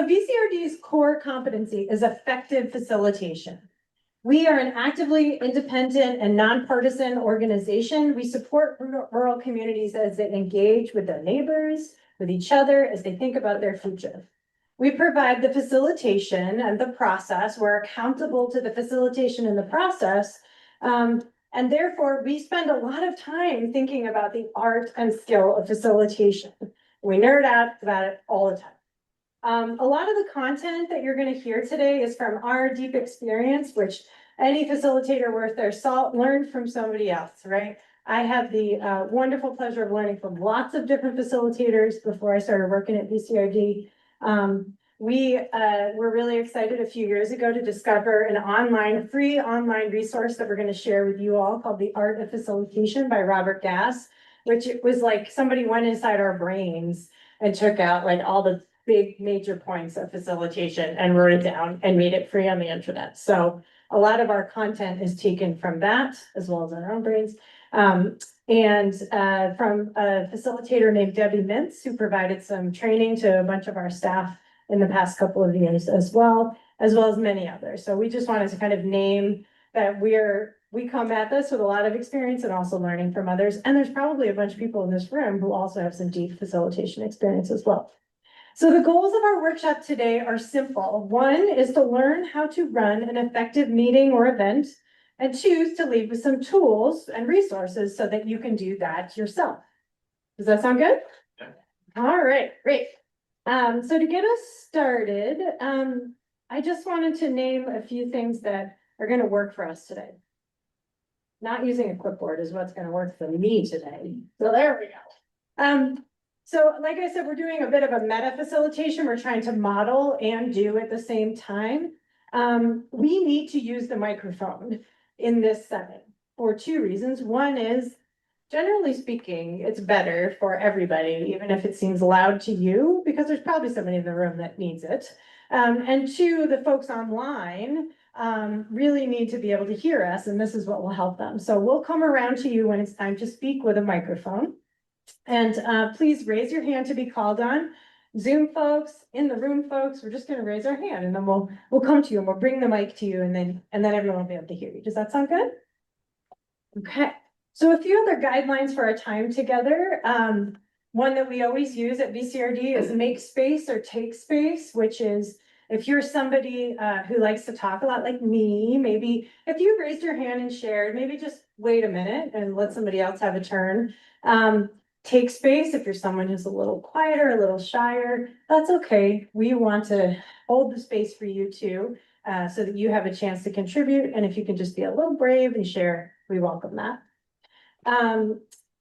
VCRD's core competency is effective facilitation. We are an actively independent and nonpartisan organization. We support rural communities as they engage with their neighbors, with each other, as they think about their future. We provide the facilitation and the process. We're accountable to the facilitation and the process. And therefore, we spend a lot of time thinking about the art and skill of facilitation. We nerd out about it all the time. A lot of the content that you're going to hear today is from our deep experience, which any facilitator worth their salt learned from somebody else, right? I have the wonderful pleasure of learning from lots of different facilitators before I started working at VCRD. We were really excited a few years ago to discover an free online resource that we're going to share with you all called The Art of Facilitation by Robert Gass, which it was like somebody went inside our brains and took out like all the big major points of facilitation and wrote it down and made it free on the internet. So a lot of our content is taken from that as well as our own brains. From a facilitator named Debbie Mintz, who provided some training to a bunch of our staff in the past couple of years as well as many others. So we just wanted to kind of name that we come at this with a lot of experience and also learning from others. And there's probably a bunch of people in this room who also have some deep facilitation experience as well. So the goals of our workshop today are simple. One is to learn how to run an effective meeting or event, and two, to leave with some tools and resources so that you can do that yourself. Does that sound good? Yeah. All right, great. So to get us started, I just wanted to name a few things that are going to work for us today. Not using a clipboard is what's going to work for me today. So there we go. So like I said, we're doing a bit of a meta facilitation. We're trying to model and do at the same time. We need to use the microphone in this setting for two reasons. One is, generally speaking, it's better for everybody, even if it seems loud to you, because there's probably somebody in the room that needs it. And two, the folks online really need to be able to hear us, and this is what will help them. So we'll come around to you when it's time to speak with a microphone. And please raise your hand to be called on. Zoom folks, in the room folks, we're just going to raise our hand and then we'll come to you and we'll bring the mic to you and then everyone will be able to hear you. Does that sound good? Okay. So a few other guidelines for our time together. One that we always use at VCRD is make space or take space, which is if you're somebody who likes to talk a lot like me, maybe if you raised your hand and shared, maybe just wait a minute and let somebody else have a turn. Take space if you're someone who's a little quieter, a little shyer, that's okay. We want to hold the space for you too, so that you have a chance to contribute. And if you can just be a little brave and share, we welcome that.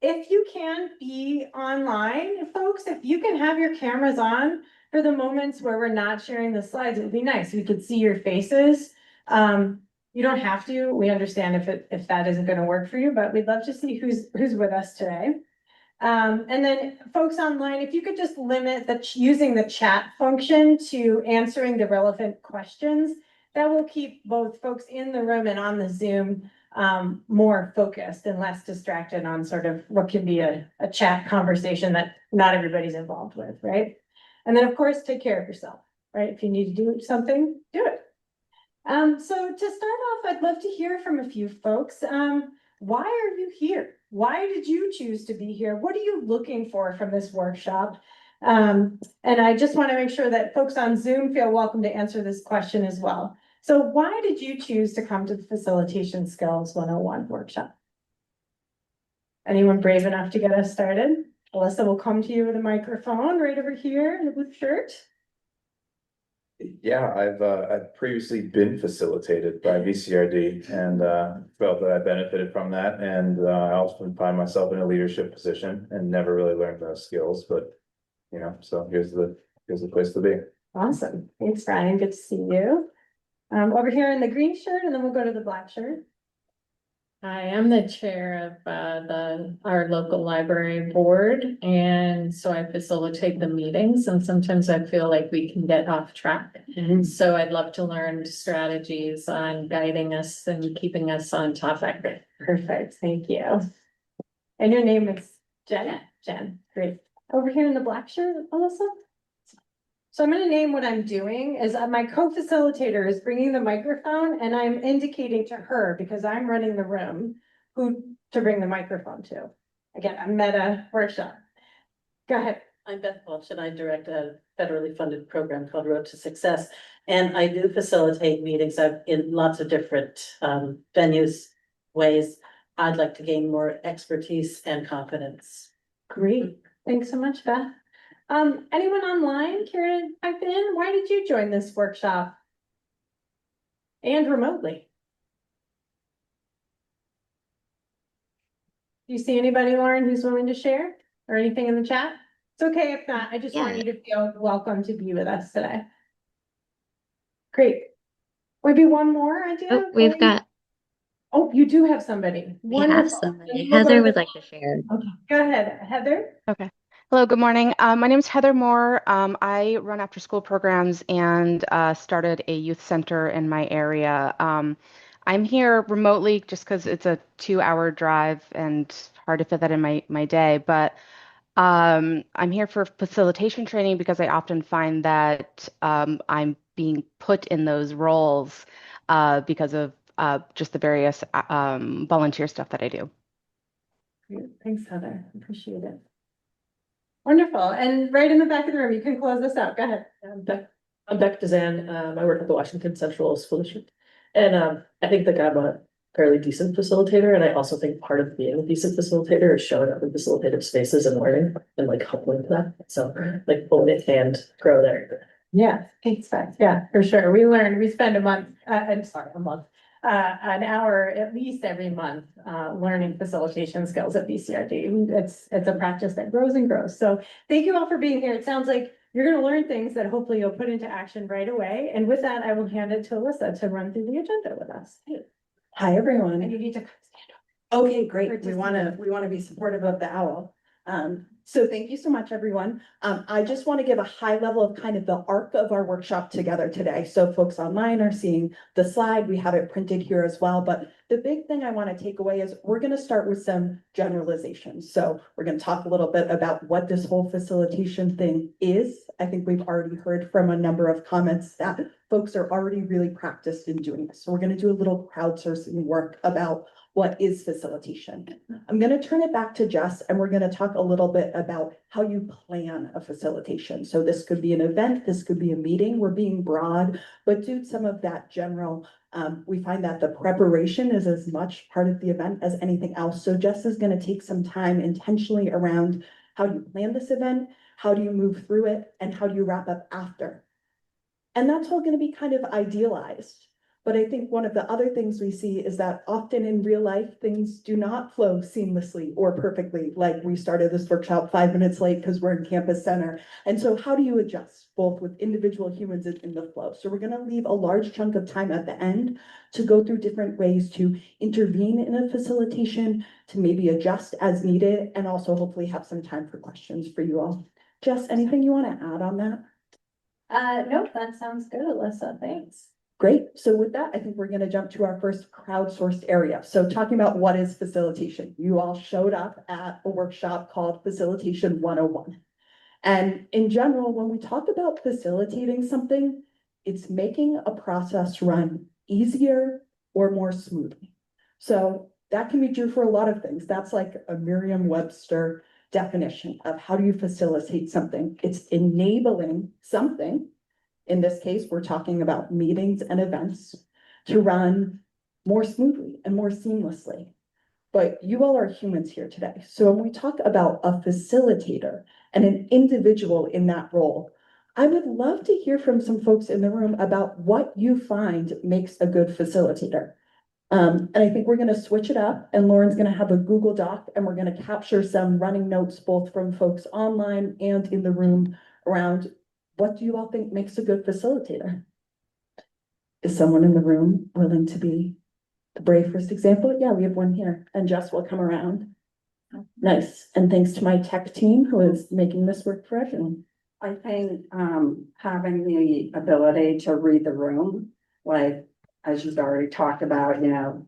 If you can be online, folks, if you can have your cameras on for the moments where we're not sharing the slides, it would be nice. We could see your faces. You don't have to. We understand if that isn't going to work for you, but we'd love to see who's with us today. And then folks online, if you could just limit using the chat function to answering the relevant questions, that will keep both folks in the room and on the Zoom more focused and less distracted on sort of what can be a chat conversation that not everybody's involved with, right? And then of course, take care of yourself, right? If you need to do something, do it. So to start off, I'd love to hear from a few folks. Why are you here? Why did you choose to be here? What are you looking for from this workshop? And I just want to make sure that folks on Zoom feel welcome to answer this question as well. So why did you choose to come to the Facilitation Skills 101 workshop? Anyone brave enough to get us started? Alyssa will come to you with a microphone right over here in the blue shirt. Yeah, I've previously been facilitated by VCRD and felt that I benefited from that. And I also find myself in a leadership position and never really learned those skills. But so here's the place to be. Awesome. Thanks, Brian. Good to see you. Over here in the green shirt, and then we'll go to the black shirt. I am the chair of our local library board, and so I facilitate the meetings, and sometimes I feel like we can get off track. So I'd love to learn strategies on guiding us and keeping us on topic. Perfect, thank you. And your name is Jen? Jen, great. Over here in the black shirt, Alyssa? So I'm gonna name what I'm doing is my co-facilitator is bringing the microphone and I'm indicating to her, because I'm running the room, who to bring the microphone to. Again, a meta workshop. Go ahead. I'm Beth Walsh and I direct a federally funded program called Road to Success. And I do facilitate meetings in lots of different venues, ways. I'd like to gain more expertise and confidence. Great. Thanks so much, Beth. Anyone online care to pipe in? Why did you join this workshop? And remotely? Do you see anybody, Lauren, who's willing to share or anything in the chat? It's okay if not. I just want you to feel welcome to be with us today. Great. Maybe one more idea? Oh, we've got, Oh, you do have somebody. we have Wonderful. somebody. We'll go Heather to would the- like to share. Okay, go ahead, Heather. Okay. Hello, good morning. My name is Heather Moore. I run after school programs and started a youth center in my area. I'm here remotely just because it's a 2-hour drive and hard to fit that in my day. But I'm here for facilitation training because I often find that I'm being put in those roles because of just the various volunteer stuff that I do. Thanks, Heather. Appreciate it. Wonderful. And right in the back of the room, you can close this out. Go ahead. I'm Beck Dezan. I work at the Washington Central School District. And I think that I'm a fairly decent facilitator. And I also think part of being a decent facilitator is showing up in facilitative spaces and learning and like helping that. So like own it and grow there. Yeah, thanks, Beth. Yeah, for sure. We spend a month, I'm sorry, an hour at least every month, learning facilitation skills at VCRD. It's a practice that grows and grows. So thank you all for being here. It sounds like you're going to learn things that hopefully you'll put into action right away. And with that, I will hand it to Alyssa to run through the agenda with us. Hi, everyone. And you need to stand Okay, For great. just We a want minute. to be supportive of the owl. So thank you so much, everyone. I just want to give a high level of kind of the arc of our workshop together today. So folks online are seeing the slide. We have it printed here as well. But the big thing I want to take away is we're going to start with some generalizations. So we're going to talk a little bit about what this whole facilitation thing is. I think we've already heard from a number of comments that folks are already really practiced in doing this. So we're going to do a little crowdsourcing work about what is facilitation. I'm going to turn it back to Jess and we're going to talk a little bit about how you plan a facilitation. So this could be an event, this could be a meeting. We're being broad, but do some of that general. We find that the preparation is as much part of the event as anything else. So Jess is going to take some time intentionally around how do you plan this event, how do you move through it, and how do you wrap up after. And that's all going to be kind of idealized. But I think one of the other things we see is that often in real life, things do not flow seamlessly or perfectly. Like we started this workshop 5 minutes late because we're in campus center. And so how do you adjust both with individual humans and in the flow? So we're going to leave a large chunk of time at the end to go through different ways to intervene in a facilitation, to maybe adjust as needed, and also hopefully have some time for questions for you all. Jess, anything you want to add on that? No, that sounds good, Alyssa. Thanks. Great. So with that, I think we're going to jump to our first crowdsourced area. So talking about what is facilitation. You all showed up at a workshop called Facilitation 101. And in general, when we talk about facilitating something, it's making a process run easier or more smoothly. So that can be true for a lot of things. That's like a Merriam-Webster definition of how do you facilitate something. It's enabling something. In this case, we're talking about meetings and events to run more smoothly and more seamlessly. But you all are humans here today. So when we talk about a facilitator and an individual in that role, I would love to hear from some folks in the room about what you find makes a good facilitator. And I think we're going to switch it up and Lauren's going to have a Google Doc and we're going to capture some running notes both from folks online and in the room around what do you all think makes a good facilitator? Is someone in the room willing to be the brave first example? Yeah, we have one here and Jess will come around. Nice. And thanks to my tech team who is making this work for everyone. I think having the ability to read the room, like as you've already talked about,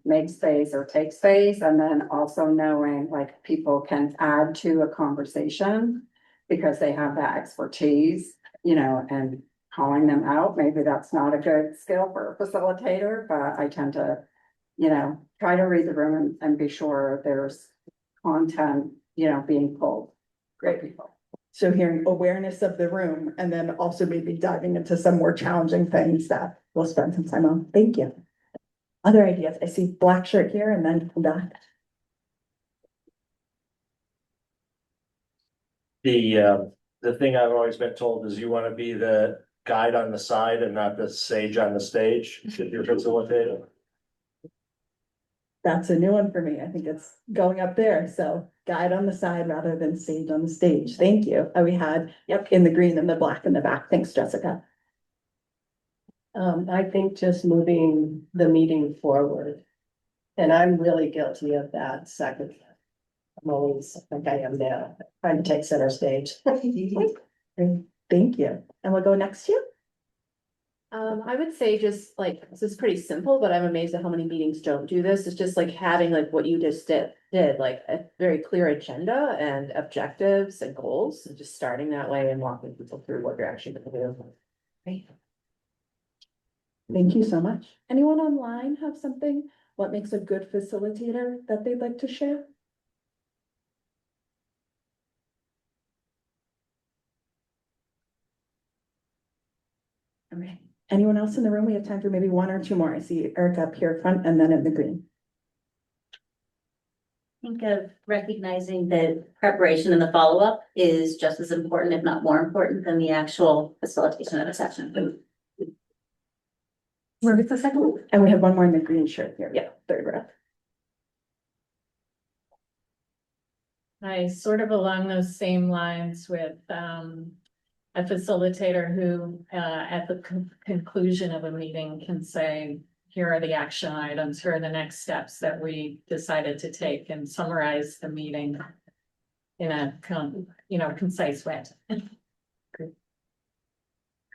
make space or take space, and then also knowing like people can add to a conversation because they have that expertise. you know, and calling them out. Maybe that's not a good skill for a facilitator, but I tend to, you know, try to read the room and be sure there's content, you know, being pulled. Great people. So hearing awareness of the room and then also maybe diving into some more challenging things that we'll spend some time on. Thank you. Other ideas? I see black shirt here and then back. The thing I've always been told is you want to be the guide on the side and not the sage on the stage, if you're facilitating. That's a new one for me. I think it's going up there. So guide on the side rather than stage on the stage. Thank you. We had, yep, in the green and the black in the back. Thanks, Jessica. I think just moving the meeting forward. And I'm really guilty of that second. I'm always like I am now, trying to take center stage. Thank you. And we'll go next to you. I would say just like, this is pretty simple, but I'm amazed at how many meetings don't do this. It's just like having like what you just did, like a very clear agenda and objectives and goals, and just starting that way and walking people through what you're actually gonna do. Right. Thank you so much. Anyone online have something? What makes a good facilitator that they'd like to share? All right. Anyone else in the room? We have time for maybe one or two more. I see Eric up here front and then in the green. Think of recognizing that preparation and the follow-up is just as important, if not more important, than the actual facilitation of a session. Where was the second one? And we have one more in the green shirt here. Yeah, third row. I sort of along those same lines with a facilitator who at the conclusion of a meeting can say, here are the action items, here are the next steps that we decided to take, and summarize the meeting in a concise way.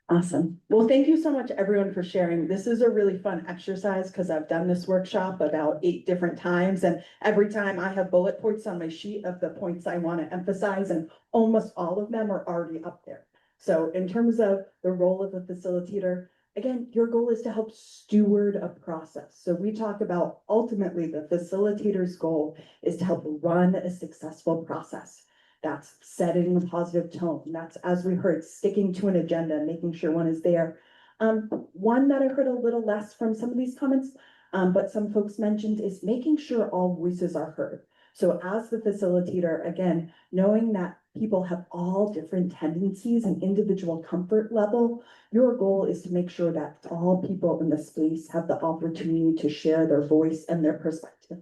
Awesome. Well, thank you so much, everyone, for sharing. This is a really fun exercise because I've done this workshop about 8 different times, and every time I have bullet points on my sheet of the points I want to emphasize, and almost all of them are already up there. So in terms of the role of a facilitator, again, your goal is to help steward a process. So we talk about ultimately the facilitator's goal is to help run a successful process. That's setting a positive tone. That's, as we heard, sticking to an agenda, making sure one is there. One that I heard a little less from some of these comments, but some folks mentioned, is making sure all voices are heard. So as the facilitator, again, knowing that people have all different tendencies and individual comfort level, your goal is to make sure that all people in the space have the opportunity to share their voice and their perspective.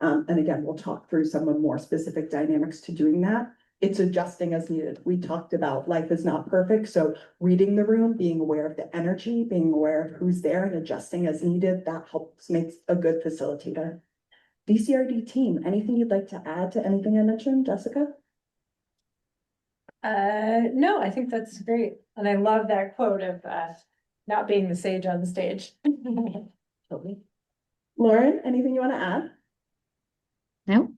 And again, we'll talk through some of more specific dynamics to doing that. It's adjusting as needed. We talked about life is not perfect. So reading the room, being aware of the energy, being aware of who's there and adjusting as needed, that helps make a good facilitator. VCRD team, anything you'd like to add to anything I mentioned, Jessica? No, I think that's great. And I love that quote of not being the sage on the stage. Totally. Lauren, anything you want to add? No.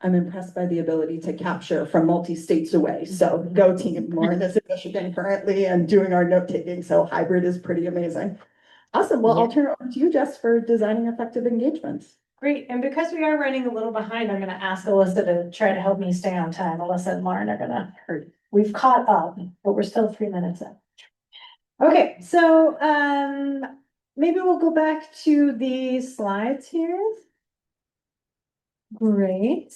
I'm impressed by the ability to capture from multi-states away. So go team. Lauren is in Michigan currently and doing our note taking. So hybrid is pretty amazing. Awesome. Well, I'll turn it over to you, Jess, for designing effective engagements. Great. And because we are running a little behind, I'm going to ask Alyssa to try to help me stay on time. Alyssa and Lauren are going to hurt. We've caught up, but we're still 3 minutes in. Okay, so maybe we'll go back to the slides here. Great,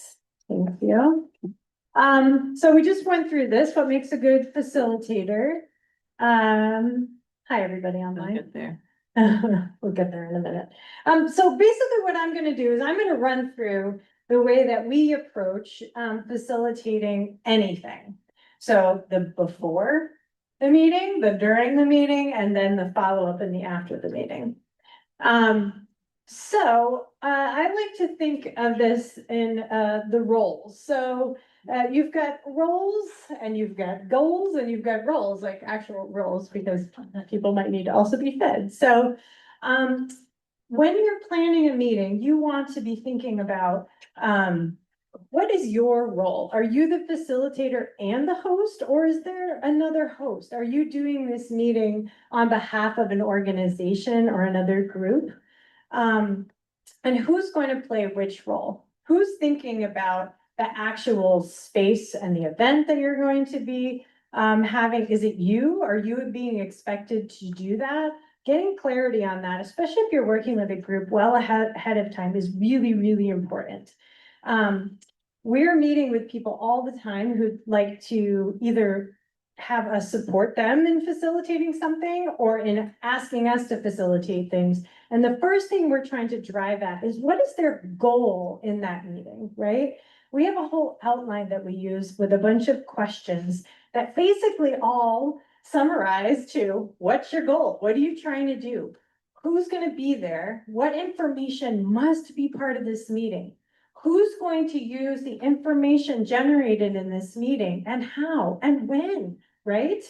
thank you. So we just went through this, what makes a good facilitator. Hi, everybody online. Get there. We'll get there in a minute. So basically what I'm gonna do is I'm gonna run through the way that we approach facilitating anything. So the before the meeting, the during the meeting, and then the follow-up and the after the meeting. So I like to think of this in the roles. So you've got roles and you've got goals and you've got roles, like actual roles, because people might need to also be fed. So when you're planning a meeting, you want to be thinking about what is your role? Are you the facilitator and the host, or is there another host? Are you doing this meeting on behalf of an organization or another group? And who's going to play which role? Who's thinking about the actual space and the event that you're going to be having? Is it you? Are you being expected to do that? Getting clarity on that, especially if you're working with a group well ahead of time, is really, really important. We're meeting with people all the time who'd like to either have us support them in facilitating something or in asking us to facilitate things. And the first thing we're trying to drive at is, what is their goal in that meeting, right? We have a whole outline that we use with a bunch of questions that basically all summarize to, what's your goal? What are you trying to do? Who's going to be there? What information must be part of this meeting? Who's going to use the information generated in this meeting, and how and when, right?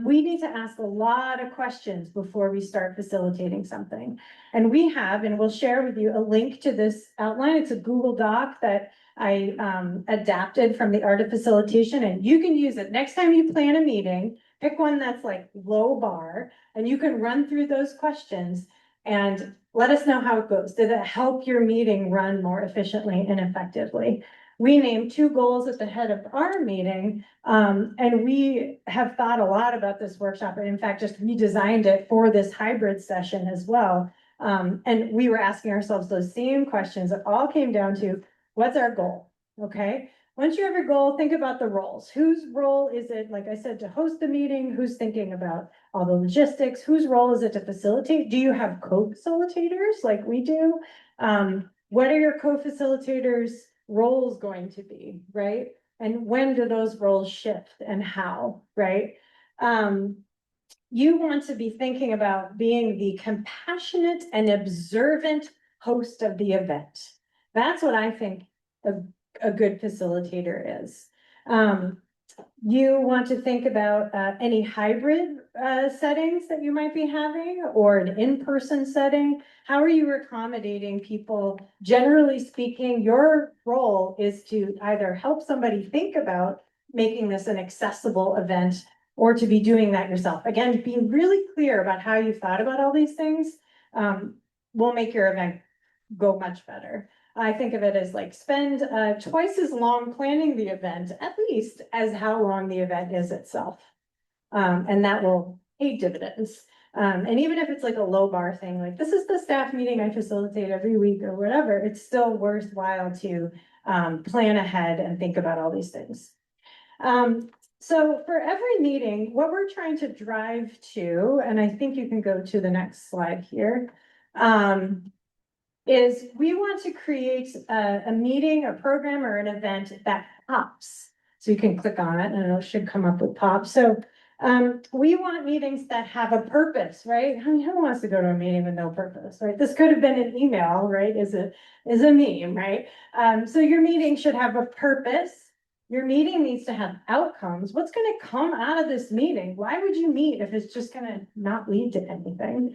We need to ask a lot of questions before we start facilitating something. And we have, and we'll share with you a link to this outline. It's a Google Doc that I adapted from the Art of Facilitation, and you can use it next time you plan a meeting. Pick one that's like low bar, and you can run through those questions and let us know how it goes. Did it help your meeting run more efficiently and effectively? We named 2 goals at the head of our meeting, and we have thought a lot about this workshop, and in fact, just redesigned it for this hybrid session as well. And we were asking ourselves those same questions. It all came down to, what's our goal? Okay. Once you have your goal, think about the roles. Whose role is it, like I said, to host the meeting? Who's thinking about all the logistics? Whose role is it to facilitate? Do you have co-facilitators like we do? What are your co-facilitators' roles going to be, right? And when do those roles shift and how, right? You want to be thinking about being the compassionate and observant host of the event. That's what I think a good facilitator is. You want to think about any hybrid settings that you might be having, or an in-person setting. How are you accommodating people? Generally speaking, your role is to either help somebody think about making this an accessible event, or to be doing that yourself. Again, being really clear about how you thought about all these things will make your event go much better. I think of it as like, spend twice as long planning the event, at least, as how long the event is itself. And that will pay dividends. And even if it's like a low bar thing, like this is the staff meeting I facilitate every week or whatever, it's still worthwhile to plan ahead and think about all these things. So for every meeting, what we're trying to drive to, and I think you can go to the next slide here, is we want to create a meeting, a program, or an event that pops. So you can click on it and it should come up with pop. So we want meetings that have a purpose, right? I mean, who wants to go to a meeting with no purpose, right? This could have been an email, right? Is a meme, right? So your meeting should have a purpose. Your meeting needs to have outcomes. What's going to come out of this meeting? Why would you meet if it's just going to not lead to anything?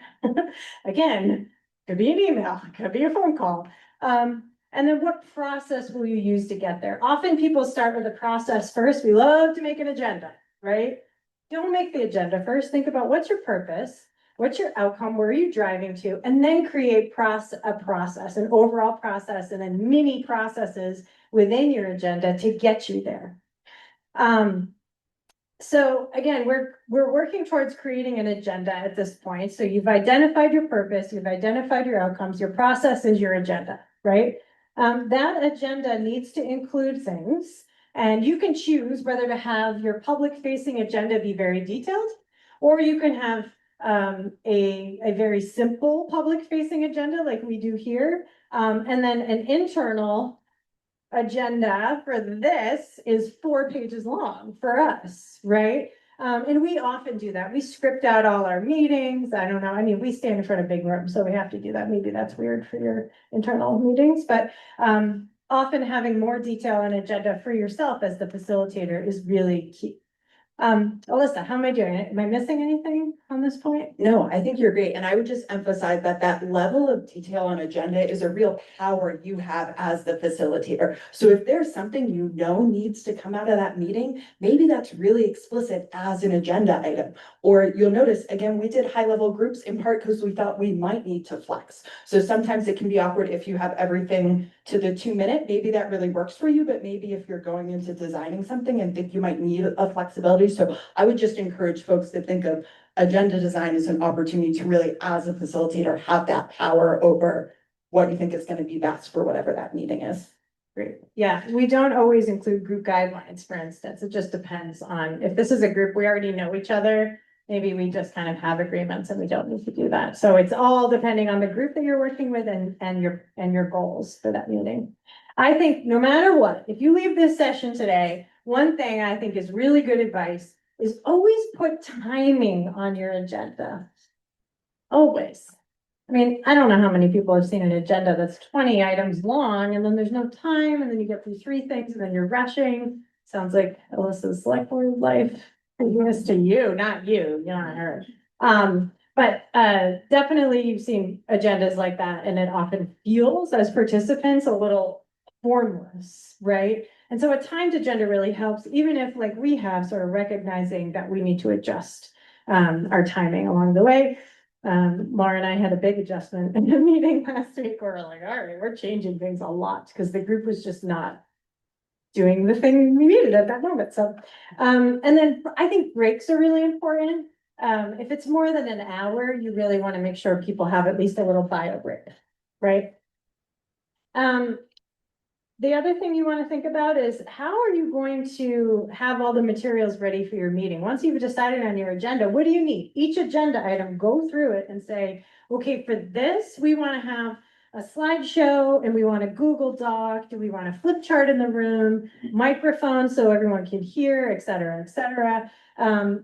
Again, could be an email, could be a phone call. And then what process will you use to get there? Often people start with a process first. We love to make an agenda, right? Don't make the agenda first. Think about, what's your purpose? What's your outcome? Where are you driving to? And then create a process, an overall process, and then mini processes within your agenda to get you there. So again, we're working towards creating an agenda at this point. So you've identified your purpose, you've identified your outcomes, your process is your agenda, right? That agenda needs to include things, and you can choose whether to have your public-facing agenda be very detailed, or you can have a very simple public-facing agenda like we do here, and then an internal agenda for this is 4 pages long for us, right? And we often do that. We script out all our meetings. I don't know. I mean, we stand in front of big rooms, so we have to do that. Maybe that's weird for your internal meetings, but often having more detail and agenda for yourself as the facilitator is really key. Alyssa, how am I doing? Am I missing anything on this point? No, I think you're great. And I would just emphasize that that level of detail on agenda is a real power you have as the facilitator. So if there's something you know needs to come out of that meeting, maybe that's really explicit as an agenda item. Or you'll notice, again, we did high level groups in part because we felt we might need to flex. So sometimes it can be awkward if you have everything to the 2 minute, maybe that really works for you, but maybe if you're going into designing something and think you might need a flexibility. So I would just encourage folks to think of agenda design as an opportunity to really, as a facilitator, have that power over what you think is going to be best for whatever that meeting is. Great. Yeah, we don't always include group guidelines, for instance. It just depends on if this is a group, we already know each other. Maybe we just kind of have agreements and we don't need to do that. So it's all depending on the group that you're working with and your goals for that meeting. I think no matter what, if you leave this session today, one thing I think is really good advice is always put timing on your agenda. Always. I mean, I don't know how many people have seen an agenda that's 20 items long and then there's no time and then you get through 3 things and then you're rushing. Sounds like Alyssa's select board life. This to you, not you, not her. But definitely you've seen agendas like that and it often feels as participants a little formless, right? And so a timed agenda really helps, even if like we have sort of recognizing that we need to adjust our timing along the way. Laura and I had a big adjustment in the meeting last week. We're like, all right, we're changing things a lot because the group was just not doing the thing we needed at that moment. So, and then I think breaks are really important. If it's more than an hour, you really want to make sure people have at least a little bio break, right? The other thing you want to think about is how are you going to have all the materials ready for your meeting? Once you've decided on your agenda, what do you need? Each agenda item, go through it and say, okay, for this, we want to have a slideshow and we want a Google Doc. Do we want a flip chart in the room, microphone so everyone can hear, et cetera, et cetera. And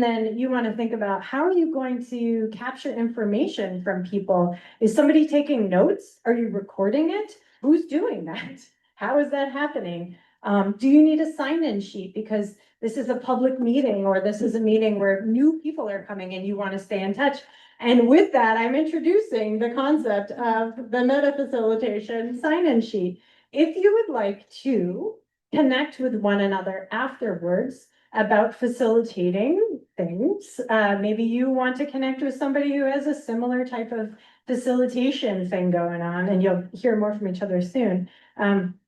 then you want to think about how are you going to capture information from people? Is somebody taking notes? Are you recording it? Who's doing that? How is that happening? Do you need a sign-in sheet because this is a public meeting or this is a meeting where new people are coming and you want to stay in touch? And with that, I'm introducing the concept of the meta facilitation sign-in sheet. If you would like to connect with one another afterwards about facilitating things, maybe you want to connect with somebody who has a similar type of facilitation thing going on, and you'll hear more from each other soon.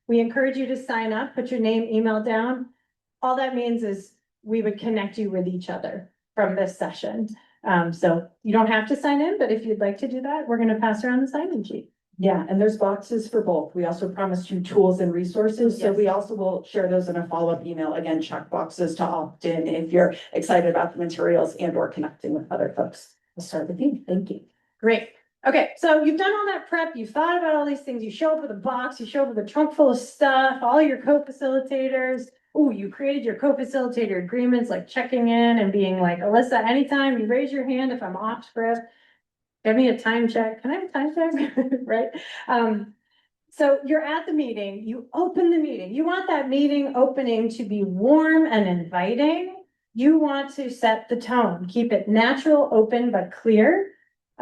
We encourage you to sign up, put your name, email down. All that means is we would connect you with each other from this session. So you don't have to sign in, but if you'd like to do that, we're going to pass around the sign-in sheet. Yeah, and there's boxes for both. We also promised you tools and resources. So Yes. we also will share those in a follow-up email. Again, check boxes to opt in if you're excited about the materials and or connecting with other folks. We'll start with you. Thank you. Great. Okay, so you've done all that prep, you've thought about all these things, you show up with a box, you show up with a trunk full of stuff, all your co-facilitators. Oh, you created your co-facilitator agreements, like checking in and being like, Alyssa, anytime you raise your hand if I'm off script, give me a time check. Can I have a time check? Right? So you're at the meeting, you open the meeting, you want that meeting opening to be warm and inviting. You want to set the tone, keep it natural, open, but clear.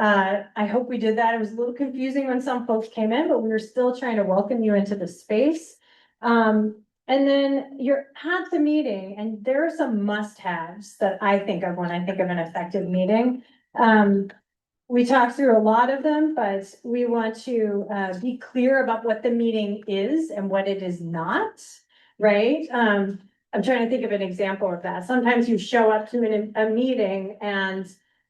I hope we did that. It was a little confusing when some folks came in, but we were still trying to welcome you into the space. And then you're at the meeting and there are some must-haves that I think of when I think of an effective meeting. We talked through a lot of them, but we want to be clear about what the meeting is and what it is not, right? I'm trying to think of an example of that. Sometimes you show up to a meeting and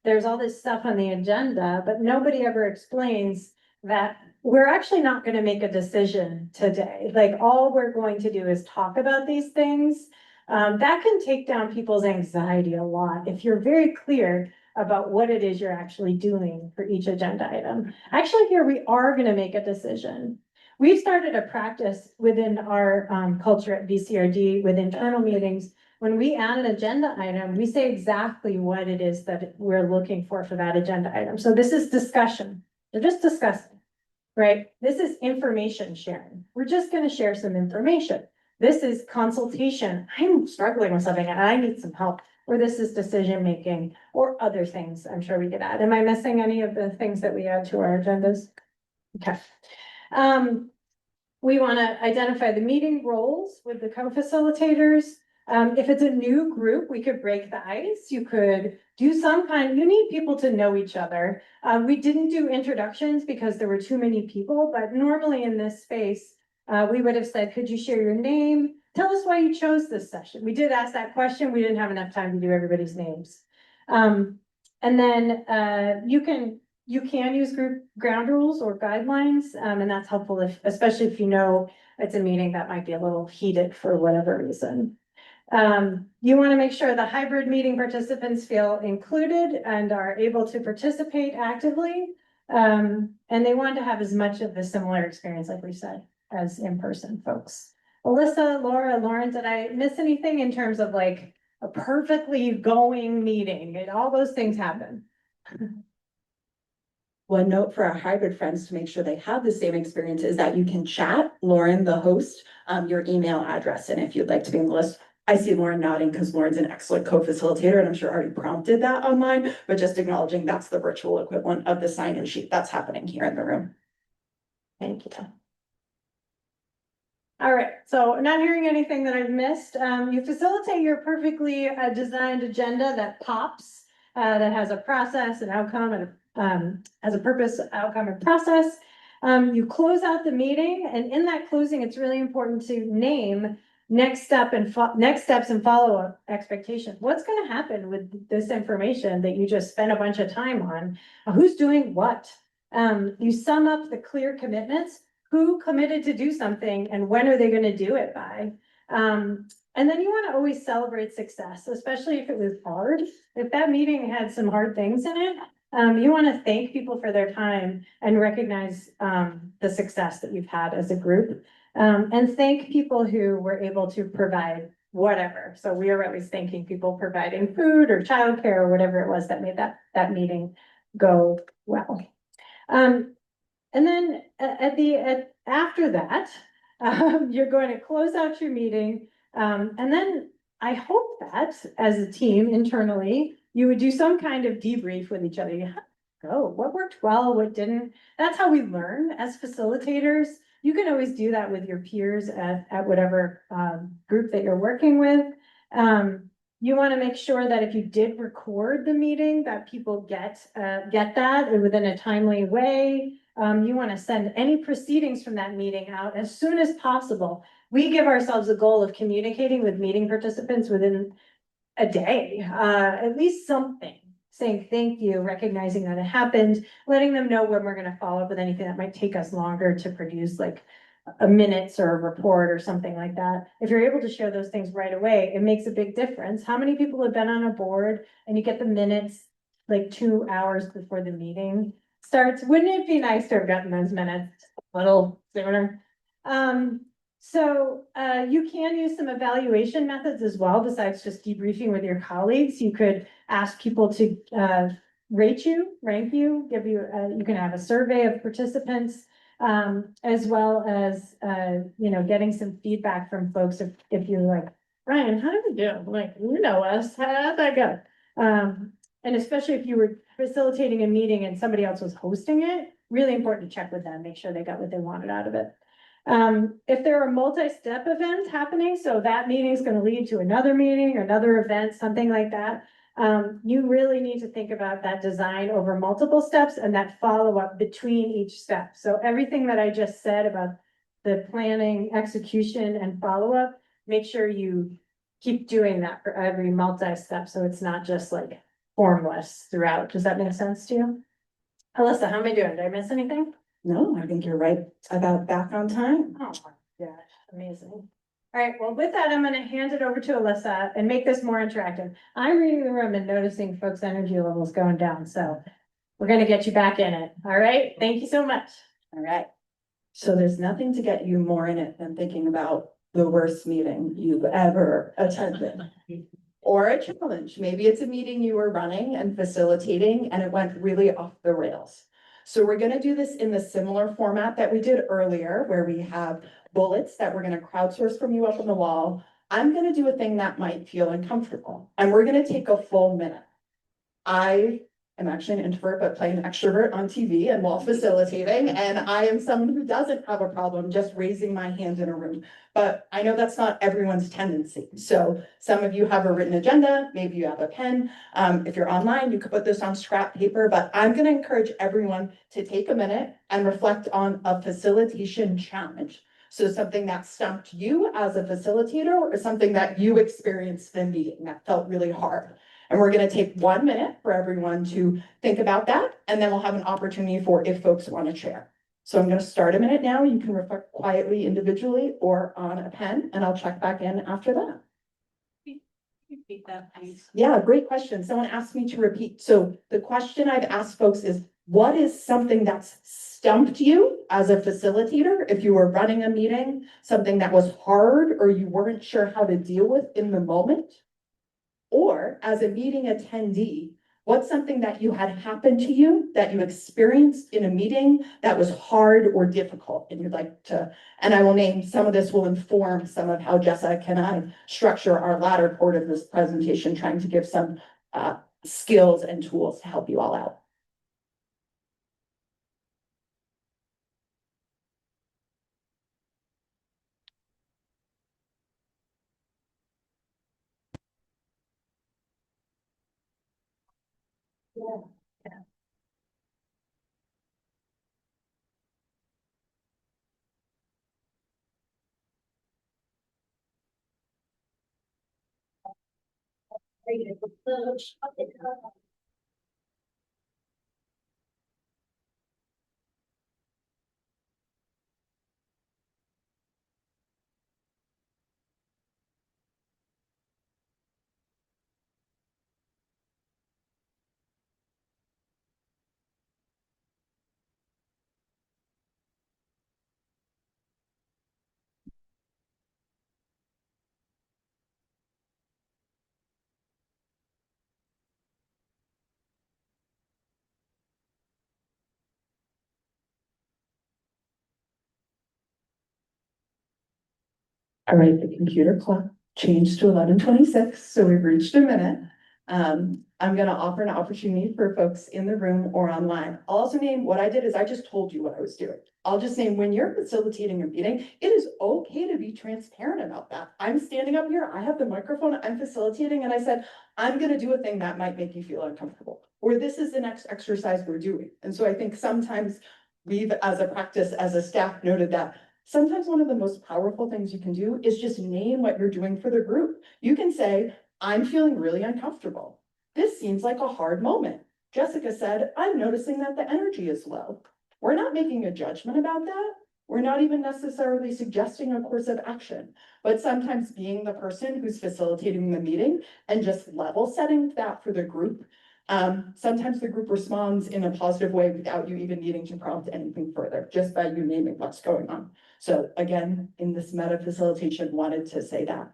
there's all this stuff on the agenda, but nobody ever explains that we're actually not going to make a decision today. Like all we're going to do is talk about these things. That can take down people's anxiety a lot. If you're very clear about what it is you're actually doing for each agenda item. Actually, here we are going to make a decision. We've started a practice within our culture at VCRD with internal meetings. When we add an agenda item, we say exactly what it is that we're looking for that agenda item. So this is discussion. We're just discussing, right? This is information sharing. We're just going to share some information. This is consultation. I'm struggling with something and I need some help. Or this is decision making or other things I'm sure we could add. Am I missing any of the things that we add to our agendas? Okay. We want to identify the meeting roles with the co-facilitators. If it's a new group, we could break the ice. You could do some kind, you need people to know each other. We didn't do introductions because there were too many people, but normally in this space, we would have said, could you share your name? Tell us why you chose this session. We did ask that question. We didn't have enough time to do everybody's names. And then you can use group ground rules or guidelines, and that's helpful especially if you know it's a meeting that might be a little heated for whatever reason. You want to make sure the hybrid meeting participants feel included and are able to participate actively. And they want to have as much of a similar experience, like we said, as in-person folks. Alyssa, Laura, Lauren, did I miss anything in terms of like a perfectly going meeting? And all those things happen. One note for our hybrid friends to make sure they have the same experience is that you can chat Lauren, the host, your email address. And if you'd like to be on the list, I see Lauren nodding because Lauren's an excellent co-facilitator and I'm sure already prompted that online, but just acknowledging that's the virtual equivalent of the sign-in sheet that's happening here in the room. Thank you. All right, so not hearing anything that I've missed. You facilitate your perfectly designed agenda that pops, that has a process, an outcome, and has a purpose, outcome, and process. You close out the meeting, and in that closing, it's really important to name next steps and follow-up expectations. What's going to happen with this information that you just spent a bunch of time on? Who's doing what? You sum up the clear commitments. Who committed to do something and when are they going to do it by? And then you want to always celebrate success, especially if it was hard. If that meeting had some hard things in it, you want to thank people for their time and recognize the success that you've had as a group. And thank people who were able to provide whatever. So we are always thanking people providing food or childcare or whatever it was that made that meeting go well. And then after that, you're going to close out your meeting. And then I hope that as a team internally, you would do some kind of debrief with each other. What worked well, what didn't? That's how we learn as facilitators. You can always do that with your peers at whatever group that you're working with. You want to make sure that if you did record the meeting, that people get that within a timely way. You want to send any proceedings from that meeting out as soon as possible. We give ourselves a goal of communicating with meeting participants within a day, at least something, saying thank you, recognizing that it happened, letting them know when we're going to follow up with anything that might take us longer to produce, like a minutes or a report or something like that. If you're able to share those things right away, it makes a big difference. How many people have been on a board and you get the minutes like 2 hours before the meeting starts? Wouldn't it be nice to have gotten those minutes a little sooner? So you can use some evaluation methods as well, besides just debriefing with your colleagues. You could ask people to rate you, rank you, give you, you can have a survey of participants, as well as, getting some feedback from folks if you're like, Ryan, how did we do? Like, you know us, how'd that go? And especially if you were facilitating a meeting and somebody else was hosting it, really important to check with them, make sure they got what they wanted out of it. If there are multi-step events happening, so that meeting is going to lead to another meeting, another event, something like that, you really need to think about that design over multiple steps and that follow-up between each step. So everything that I just said about the planning, execution, and follow-up, make sure you keep doing that for every multi-step so it's not just like formless throughout. Does that make sense to you? Alyssa, how am I doing? Did I miss anything? No, I think you're right about back on time. Oh my gosh, amazing. All right, well, with that, I'm going to hand it over to Alyssa and make this more interactive. I'm reading the room and noticing folks' energy levels going down, so we're going to get you back in it. All right, thank you so much. All right. So there's nothing to get you more in it than thinking about the worst meeting you've ever attended. Or a challenge. Maybe it's a meeting you were running and facilitating and it went really off the rails. So we're going to do this in the similar format that we did earlier, where we have bullets that we're gonna crowdsource from you up on the wall. I'm gonna do a thing that might feel uncomfortable, and we're gonna take a full minute. I am actually an introvert, but playing an extrovert on TV and while facilitating, and I am someone who doesn't have a problem just raising my hand in a room. But I know that's not everyone's tendency. So some of you have a written agenda, maybe you have a pen. If you're online, you could put this on scrap paper, but I'm gonna encourage everyone to take a minute and reflect on a facilitation challenge. So something that stumped you as a facilitator or something that you experienced in a meeting that felt really hard. And we're gonna take 1 minute for everyone to think about that, and then we'll have an opportunity for if folks want to share. So I'm gonna start a minute now. You can reflect quietly individually or on a pen, and I'll check back in after that. Repeat that, please. Yeah, great question. Someone asked me to repeat. So the question I've asked folks is, what is something that's stumped you as a facilitator? If you were running a meeting, something that was hard or you weren't sure how to deal with in the moment? Or as a meeting attendee, what's something that you had happen to you that you experienced in a meeting that was hard or difficult and you'd like to, and I will name some of this will inform some of how Jessica and I structure our latter part of this presentation, trying to give some skills and tools to help you all out. All right, the computer clock changed to 11:26, so we've reached a minute. I'm gonna offer an opportunity for folks in the room or online. I'll also name what I did is I just told you what I was doing. I'll just name when you're facilitating a meeting, it is okay to be transparent about that. I'm standing up here, I have the microphone, I'm facilitating, and I said, I'm gonna do a thing that might make you feel uncomfortable, or this is the next exercise we're doing. And so I think sometimes we've, as a practice, as a staff, noted that sometimes one of the most powerful things you can do is just name what you're doing for the group. You can say, I'm feeling really uncomfortable. This seems like a hard moment. Jessica said, I'm noticing that the energy is low. We're not making a judgment about that. We're not even necessarily suggesting a course of action, but sometimes being the person who's facilitating the meeting and just level setting that for the group. Sometimes the group responds in a positive way without you even needing to prompt anything further, just by you naming what's going on. So again, in this meta facilitation, wanted to say that.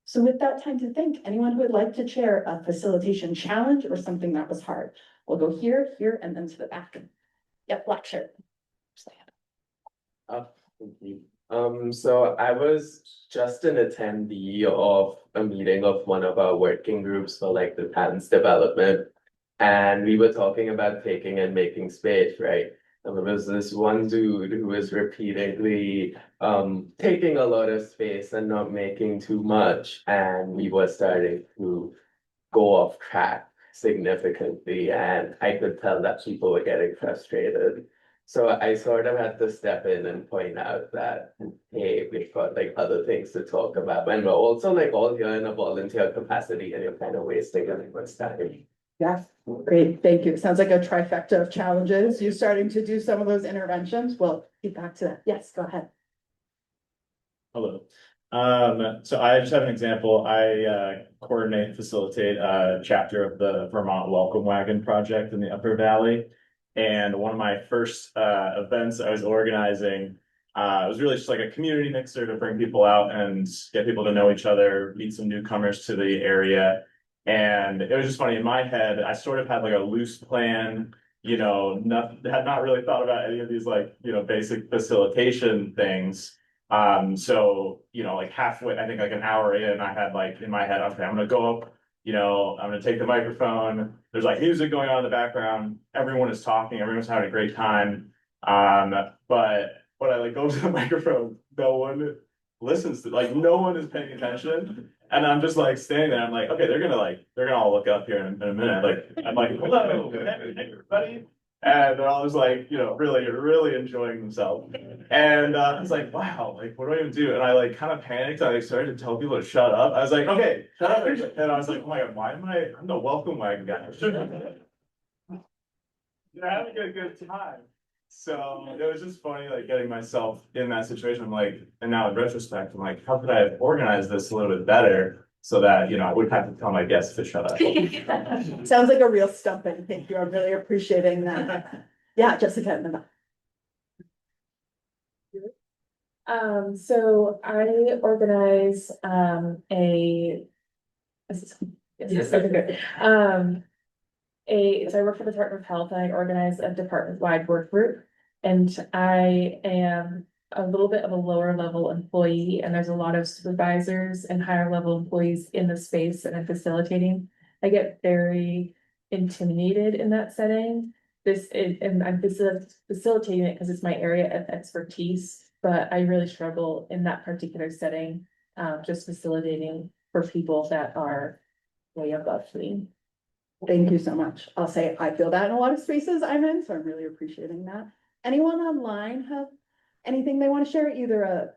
So with that time to think, anyone who would like to share a facilitation challenge or something that was hard? We'll go here, here, and then to the back. Yep, black shirt. Thank you. So I was just an attendee of a meeting of one of our working groups for like the talents development. And we were talking about taking and making space, right? And there was this one dude who was repeatedly taking a lot of space and not making too much. And we were starting to go off track significantly. And I could tell that people were getting frustrated. So I sort of had to step in and point out that, hey, we've got like other things to talk about. And we're also like all here in a volunteer capacity and you're kind of wasting everyone's time. Yes, great, thank you. Sounds like a trifecta of challenges. You starting to do some of those interventions? Well, get back to that. Yes, go ahead. Hello. So I just have an example. I coordinate and facilitate a chapter of the Vermont Welcome Wagon project in the Upper Valley. And one of my first events I was organizing, it was really just like a community mixer to bring people out and get people to know each other, meet some newcomers to the area. And it was just funny in my head, I sort of had like a loose plan, you know, had not really thought about any of these like, you know, basic facilitation things. So, like halfway, I think like an hour in, I had like in my head, okay, I'm gonna go up, I'm gonna take the microphone. There's like music going on in the background. Everyone is talking, everyone's having a great time. But when I like go to the microphone, no one listens to, like, no one is paying attention. And I'm just like standing there, I'm like, okay, they're gonna all look up here in a minute. Like, I'm like, hello, everybody. And they're all just like, really enjoying themselves. And I was like, wow, like, what do I even do? And I like kind of panicked. I like, started to tell people to shut up. I was like, okay, shut up. And I was like, oh my God, I'm the welcome wagon guy. You're having a good time. So it was just funny, like getting myself in that situation. I'm like, and now in retrospect, I'm like, how could I have organized this a little bit better so that, I wouldn't have to tell my guests to shut up. Sounds like a real stumping. Thank you. I'm really appreciating that. Yeah, Jessica in the back. So I organize, yes, okay, good. So I work for the Department of Health, and I organize a department-wide work group. And I am a little bit of a lower level employee, and there's a lot of supervisors and higher level employees in the space that I'm facilitating. I get very intimidated in that setting. And I'm facilitating it because it's my area of expertise, but I really struggle in that particular setting, just facilitating for people that are way above me. Thank you so much. I'll say I feel that in a lot of spaces I'm in, so I'm really appreciating that. Anyone online have anything they want to share? Either a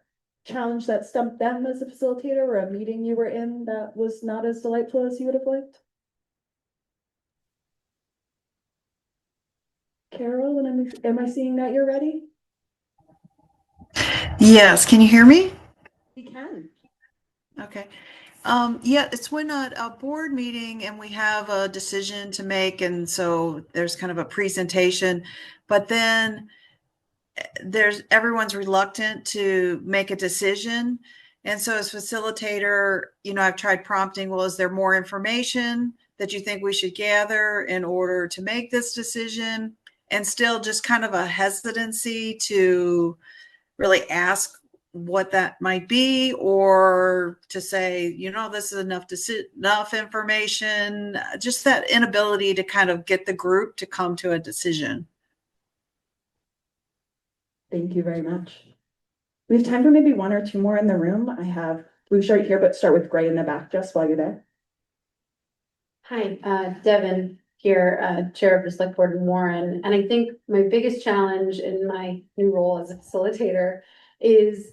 challenge that stumped them as a facilitator or a meeting you were in that was not as delightful as you would have liked? Carol, am I seeing that you're ready? Yes, can you hear me? We can. Okay. Yeah, it's when a board meeting and we have a decision to make, and so there's kind of a presentation, but then everyone's reluctant to make a decision. And so as facilitator, I've tried prompting, well, is there more information that you think we should gather in order to make this decision? And still just kind of a hesitancy to really ask what that might be, or to say, this is enough information, just that inability to kind of get the group to come to a decision. Thank you very much. We have time for maybe one or two more in the room. I have blue shirt here, but start with gray in the back just while you're there. Hi, Devin here, Chair of the Select Board in Warren. And I think my biggest challenge in my new role as a facilitator is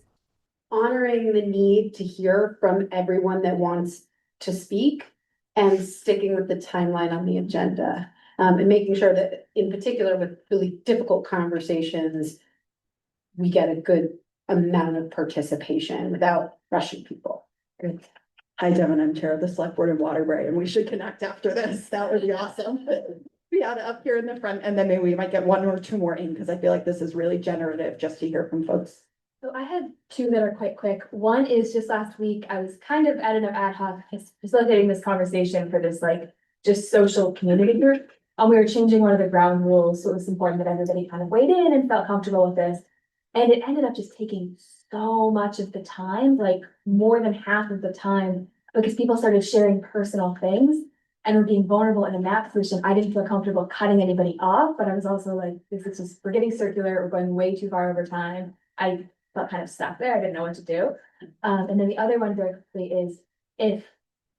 honoring the need to hear from everyone that wants to speak and sticking with the timeline on the agenda. And making sure that, in particular with really difficult conversations, we get a good amount of participation without rushing people. Hi, Devin. I'm Chair of the Select Board in Waterbury, and we should connect after this. That would be awesome. We had it up here in the front, and then maybe we might get one or two more in, because I feel like this is really generative just to hear from folks. So I had two that are quite quick. One is just last week, I was kind of at an ad hoc facilitating this conversation for this just social community group. We were changing one of the ground rules, so it was important that everybody kind of weighed in and felt comfortable with this. And it ended up just taking so much of the time, like more than half of the time, because people started sharing personal things and were being vulnerable. And in that position, I didn't feel comfortable cutting anybody off, but I was also like, we're getting circular, we're going way too far over time. I felt kind of stuck there. I didn't know what to do. And then the other one very quickly is if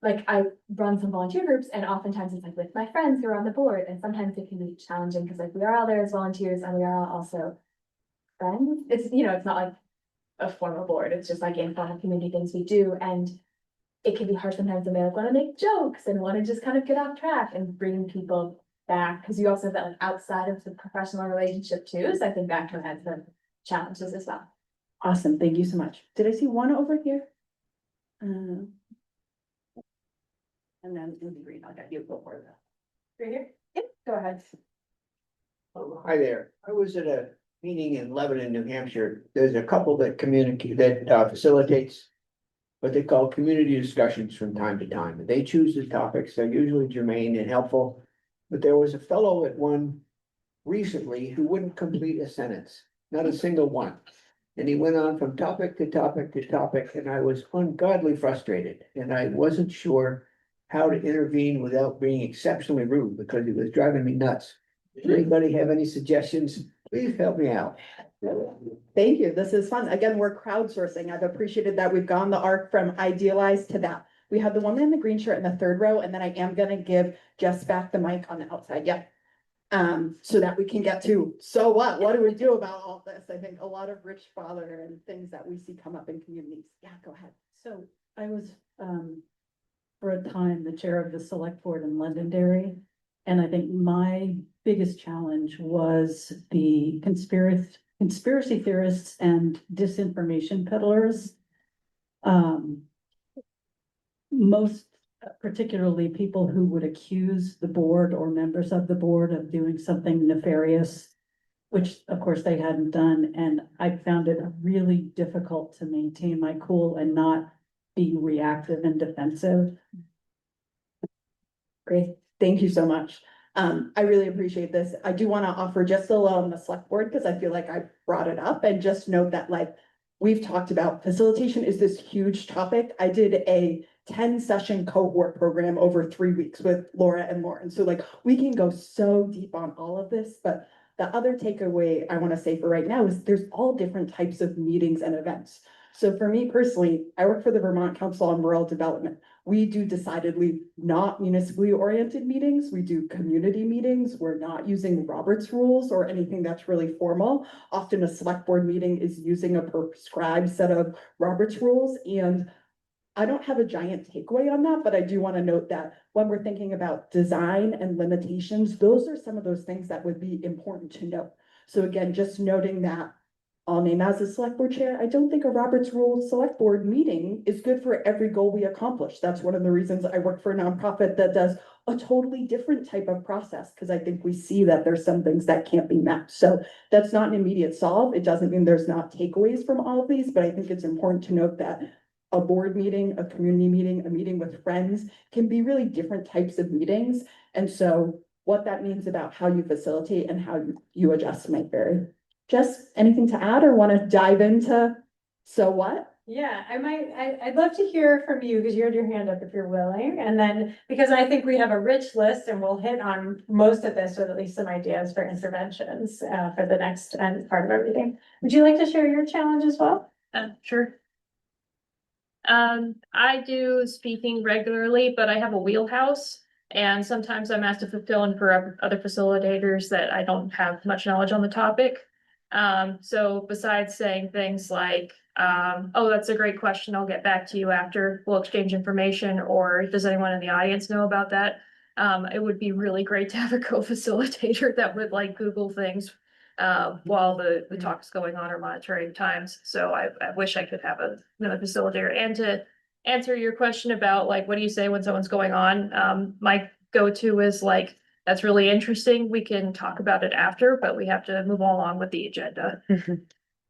I run some volunteer groups, and oftentimes it's with my friends who are on the board, and sometimes it can be challenging because we are all there as volunteers and we are all also friends. It's it's not like a formal board, it's just informal community things we do, and it can be hard sometimes to want to make jokes and want to just kind of get off track and bring people back, because you also have that outside of the professional relationship too. So I think that can add some challenges as well. Awesome, thank you so much. Did I see one over here? And then in green, I'll get you before that. Right here? Yep, go ahead. Hi there. I was at a meeting in Lebanon, New Hampshire. There's a couple that facilitates what they call community discussions from time to time. They choose the topics. They're usually germane and helpful. But there was a fellow at one recently who wouldn't complete a sentence, not a single one. And he went on from topic to topic to topic, and I was ungodly frustrated, and I wasn't sure how to intervene without being exceptionally rude, because it was driving me nuts. Does anybody have any suggestions? Please help me out. Thank you. This is fun. Again, we're crowdsourcing. I've appreciated that we've gone the arc from idealized to that. We have the woman in the green shirt in the third row, and then I am gonna give Jess back the mic on the outside. Yep. So that we can get to, so what? What do we do about all this? I think a lot of rich father and things that we see come up in communities. Yeah, go ahead. So I was, for a time, the chair of the select board in Londonderry. And I think my biggest challenge was the conspiracy theorists and disinformation peddlers. Most particularly people who would accuse the board or members of the board of doing something nefarious, which of course they hadn't done. And I found it really difficult to maintain my cool and not be reactive and defensive. Great. Thank you so much. I really appreciate this. I do want to offer just a little on the select board because I feel like I brought it up, and just note that like we've talked about, facilitation is this huge topic. I did a 10-session cohort program over 3 weeks with Laura and Lauren. So like we can go so deep on all of this, but the other takeaway I want to say for right now is there's all different types of meetings and events. So for me personally, I work for the Vermont Council on Rural Development. We do decidedly not municipally oriented meetings. We do community meetings. We're not using Robert's rules or anything that's really formal. Often a select board meeting is using a prescribed set of Robert's rules. And I don't have a giant takeaway on that, but I do want to note that when we're thinking about design and limitations, those are some of those things that would be important to note. So again, just noting that I'll name as a select board chair, I don't think a Robert's Rules select board meeting is good for every goal we accomplish. That's one of the reasons I work for a nonprofit that does a totally different type of process, because I think we see that there's some things that can't be met. So that's not an immediate solve. It doesn't mean there's not takeaways from all of these, but I think it's important to note that a board meeting, a community meeting, a meeting with friends can be really different types of meetings. And so what that means about how you facilitate and how you adjust might vary. Jess, anything to add or want to dive into so what? Yeah, I'd love to hear from you because you had your hand up if you're willing. And then, because I think we have a rich list and we'll hit on most of this with at least some ideas for interventions for the next part of our meeting. Would you like to share your challenge as well? Sure. I do speaking regularly, but I have a wheelhouse. And sometimes I'm asked to fulfill in for other facilitators that I don't have much knowledge on the topic. So besides saying things like, oh, that's a great question, I'll get back to you after, we'll exchange information, or does anyone in the audience know about that? It would be really great to have a co-facilitator that would like Google things while the talk's going on or monitoring times. So I wish I could have another facilitator. And to answer your question about like, what do you say when someone's going on? My go-to is like, that's really interesting. We can talk about it after, but we have to move along with the agenda.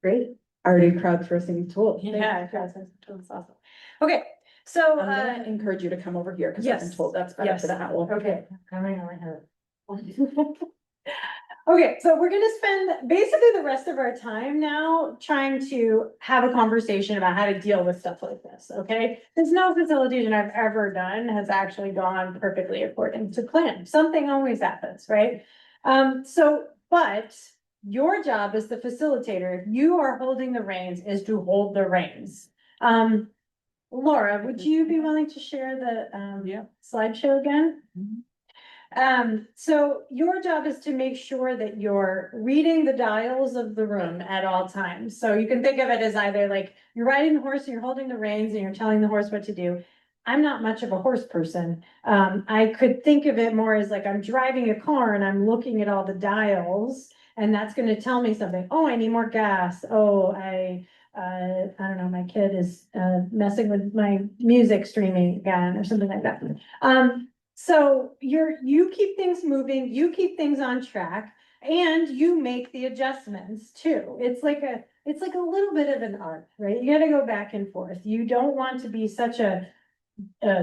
Great. Already crowdsourcing tools. Yeah, crowdsourcing tools, awesome. Okay, so I'm gonna encourage you to come over here because I've been yes, told that's better yes. for the owl. Okay, coming over here. Okay, so we're gonna spend basically the rest of our time now trying to have a conversation about how to deal with stuff like this, okay? There's no facilitation I've ever done has actually gone perfectly according to plan. Something always happens, right? But your job as the facilitator, if you are holding the reins, is to hold the reins. Laura, would you be willing to share the slideshow again? So your job is to make sure that you're reading the dials of the room at all times. So you can think of it as either like you're riding the horse and you're holding the reins and you're telling the horse what to do. I'm not much of a horse person. I could think of it more as like I'm driving a car and I'm looking at all the dials, and that's going to tell me something. Oh, I need more gas. Oh, I don't know, my kid is messing with my music streaming again or something like that. So you keep things moving, you keep things on track, and you make the adjustments too. It's like a little bit of an art, right? You got to go back and forth. You don't want to be such a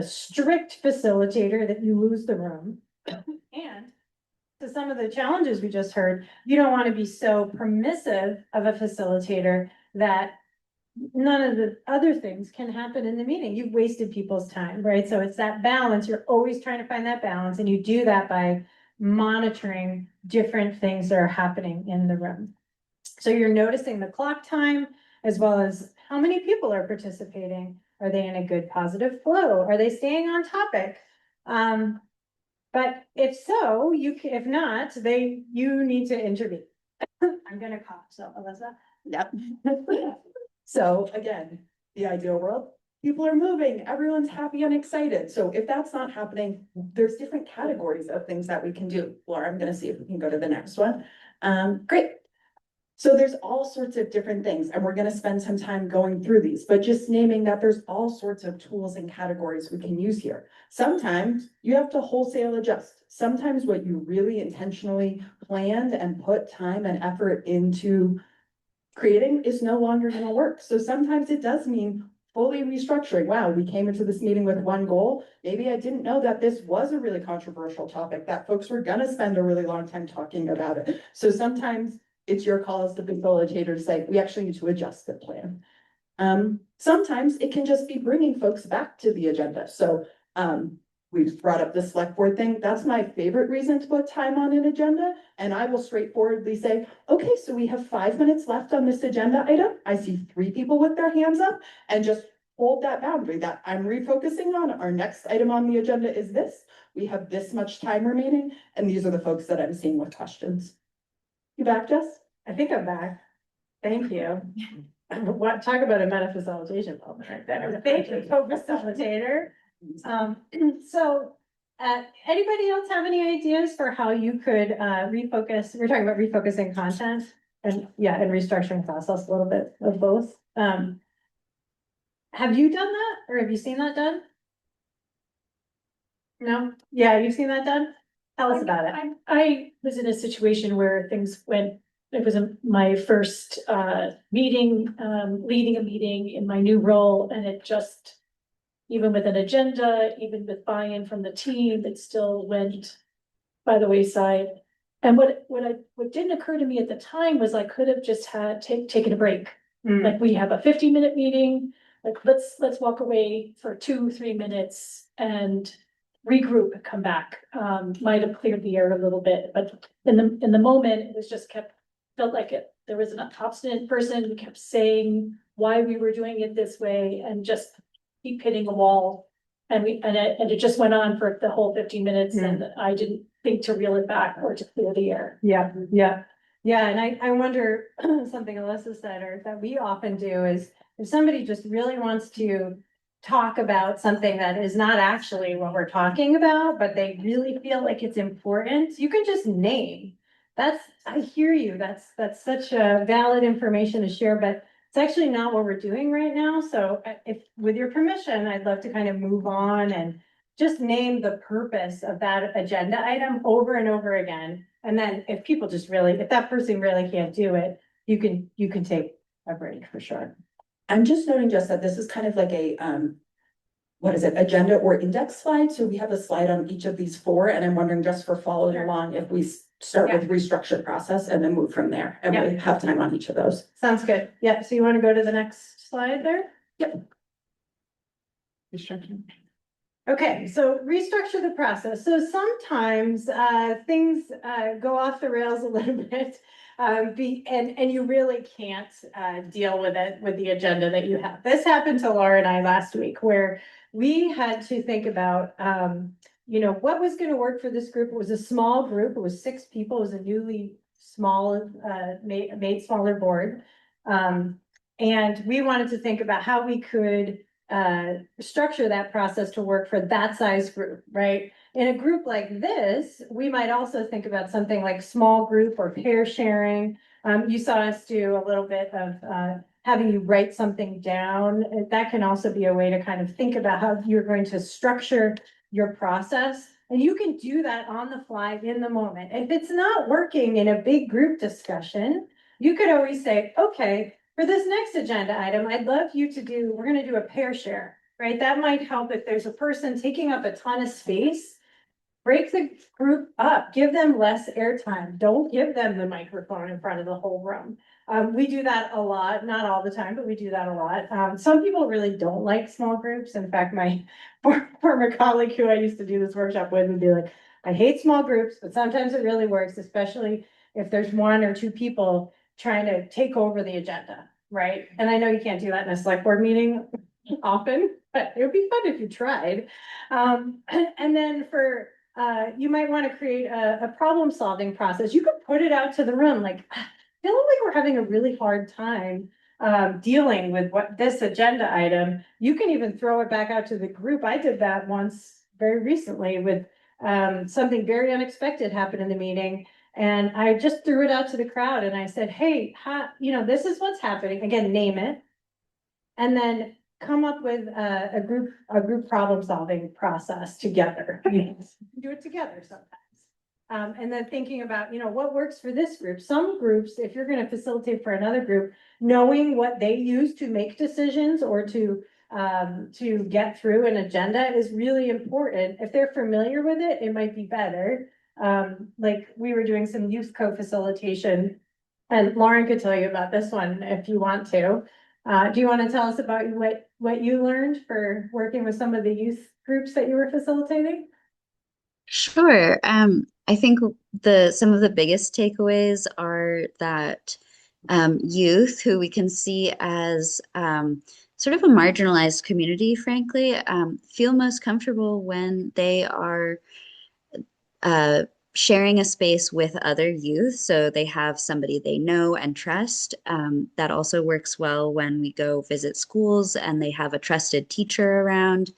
strict facilitator that you lose the room. And to some of the challenges we just heard, you don't want to be so permissive of a facilitator that none of the other things can happen in the meeting. You've wasted people's time, right? So it's that balance. You're always trying to find that balance, and you do that by monitoring different things that are happening in the room. So you're noticing the clock time as well as how many people are participating. Are they in a good positive flow? Are they staying on topic? But if so, if not, you need to intervene. I'm gonna cough, so Alyssa. Yep. So again, the ideal world, people are moving, everyone's happy and excited. So if that's not happening, there's different categories of things that we can do. Laura, I'm gonna see if we can go to the next one. Great. So there's all sorts of different things, and we're gonna spend some time going through these, but just naming that there's all sorts of tools and categories we can use here. Sometimes you have to wholesale adjust. Sometimes what you really intentionally planned and put time and effort into creating is no longer gonna work. So sometimes it does mean fully restructuring. Wow, we came into this meeting with one goal. Maybe I didn't know that this was a really controversial topic, that folks were gonna spend a really long time talking about it. So sometimes it's your call as the facilitator to say, we actually need to adjust the plan. Sometimes it can just be bringing folks back to the agenda. So we've brought up the select board thing. That's my favorite reason to put time on an agenda. And I will straightforwardly say, okay, so we have 5 minutes left on this agenda item. I see 3 people with their hands up, and just hold that boundary that I'm refocusing on. Our next item on the agenda is this. We have this much time remaining, and these are the folks that I'm seeing with questions. You back, Jess? I think I'm back. Thank you. What, talk about a meta facilitation moment right there. Thank you, co-facilitator. Anybody else have any ideas for how you could refocus? We're talking about refocusing content and restructuring process, a little bit of both. Have you done that, or have you seen that done? No? Yeah, you've seen that done? Tell us about it. I was in a situation where things went, it was my first meeting, leading a meeting in my new role, and it just, even with an agenda, even with buy-in from the team, it still went by the wayside. And what didn't occur to me at the time was I could have just taken a break. Like, we have a 15-minute meeting, like let's walk away for 2-3 minutes and regroup and come back. Might have cleared the air a little bit, but in the moment, it was just felt like there was an obstinate person who kept saying why we were doing it this way, and just keep hitting a wall. And it just went on for the whole 15 minutes, and I didn't think to reel it back or to clear the air. Yeah. And I wonder, something Alyssa said, or that we often do, is if somebody just really wants to talk about something that is not actually what we're talking about, but they really feel like it's important, you can just name. I hear you. That's such a valid information to share, but it's actually not what we're doing right now. So if, with your permission, I'd love to kind of move on and just name the purpose of that agenda item over and over again. And then if people just really, if that person really can't do it, you can take a break for sure. I'm just noting just that this is kind of like a, what is it, agenda or index slide? So we have a slide on each of these 4, and I'm wondering, just for following along, if we start with restructured process and then move from there, and we have time on each of those. Sounds good. Yeah, so you want to go to the next slide there? Yep. Restructure. Okay, so restructure the process. So sometimes things go off the rails a little bit. And you really can't deal with it with the agenda that you have. This happened to Laura and I last week, where we had to think about what was going to work for this group. It was a small group. It was 6 people. It was a newly small made smaller board. And we wanted to think about how we could structure that process to work for that size group, right? In a group like this, we might also think about something like small group or pair sharing. You saw us do a little bit of having you write something down. That can also be a way to kind of think about how you're going to structure your process. And you can do that on the fly in the moment. If it's not working in a big group discussion, you could always say, okay, for this next agenda item, I'd love you to we're going to do a pair share, right? That might help if there's a person taking up a ton of space. break the group up, give them less airtime. Don't give them the microphone in front of the whole room. We do that a lot, not all the time, but we do that a lot. Some people really don't like small groups. In fact, my former colleague who I used to do this workshop with would be like, I hate small groups, but sometimes it really works, especially if there's one or two people trying to take over the agenda, right? And I know you can't do that in a select board meeting often, but it would be fun if you tried. And then you might want to create a problem solving process. You could put it out to the room, like, feeling like we're having a really hard time dealing with this agenda item. You can even throw it back out to the group. I did that once very recently with something very unexpected happened in the meeting. And I just threw it out to the crowd and I said, hey, this is what's happening. Again, name it. And then come up with a group problem solving process together. Do it together sometimes. And then thinking about, what works for this group. Some groups, if you're going to facilitate for another group, knowing what they use to make decisions or to get through an agenda is really important. If they're familiar with it, it might be better. Like we were doing some youth co-facilitation, and Lauren could tell you about this one if you want to. Do you want to tell us about what you learned for working with some of the youth groups that you were facilitating? Sure. I think some of the biggest takeaways are that youth, who we can see as sort of a marginalized community, frankly, feel most comfortable when they are sharing a space with other youth. So they have somebody they know and trust. That also works well when we go visit schools and they have a trusted teacher around.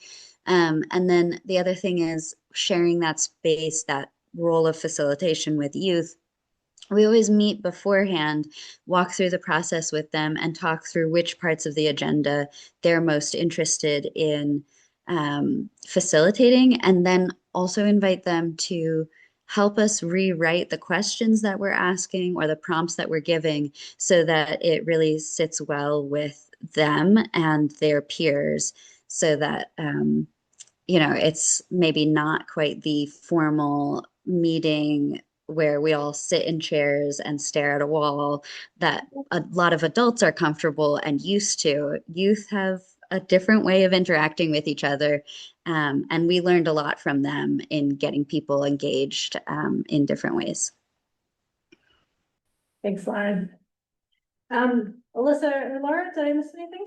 And then the other thing is sharing that space, that role of facilitation with youth. We always meet beforehand, walk through the process with them, and talk through which parts of the agenda they're most interested in facilitating, and then also invite them to help us rewrite the questions that we're asking or the prompts that we're giving so that it really sits well with them and their peers, so that it's maybe not quite the formal meeting where we all sit in chairs and stare at a wall that a lot of adults are comfortable and used to. Youth have a different way of interacting with each other, and we learned a lot from them in getting people engaged in different ways. Thanks, Lauren. Alyssa or Laura, did I miss anything?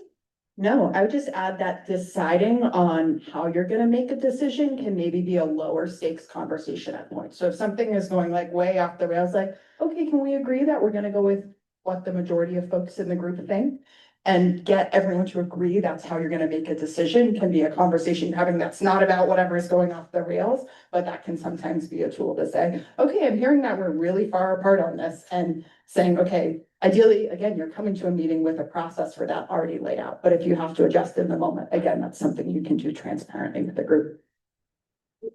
No, I would just add that deciding on how you're gonna make a decision can maybe be a lower stakes conversation at points. So if something is going like way off the rails, like, okay, can we agree that we're gonna go with what the majority of folks in the group think? And get everyone to agree that's how you're gonna make a decision can be a conversation you're having that's not about whatever is going off the rails, but that can sometimes be a tool to say, okay, I'm hearing that we're really far apart on this, and saying, okay, ideally, again, you're coming to a meeting with a process for that already laid out, but if you have to adjust in the moment, again, that's something you can do transparently with the group.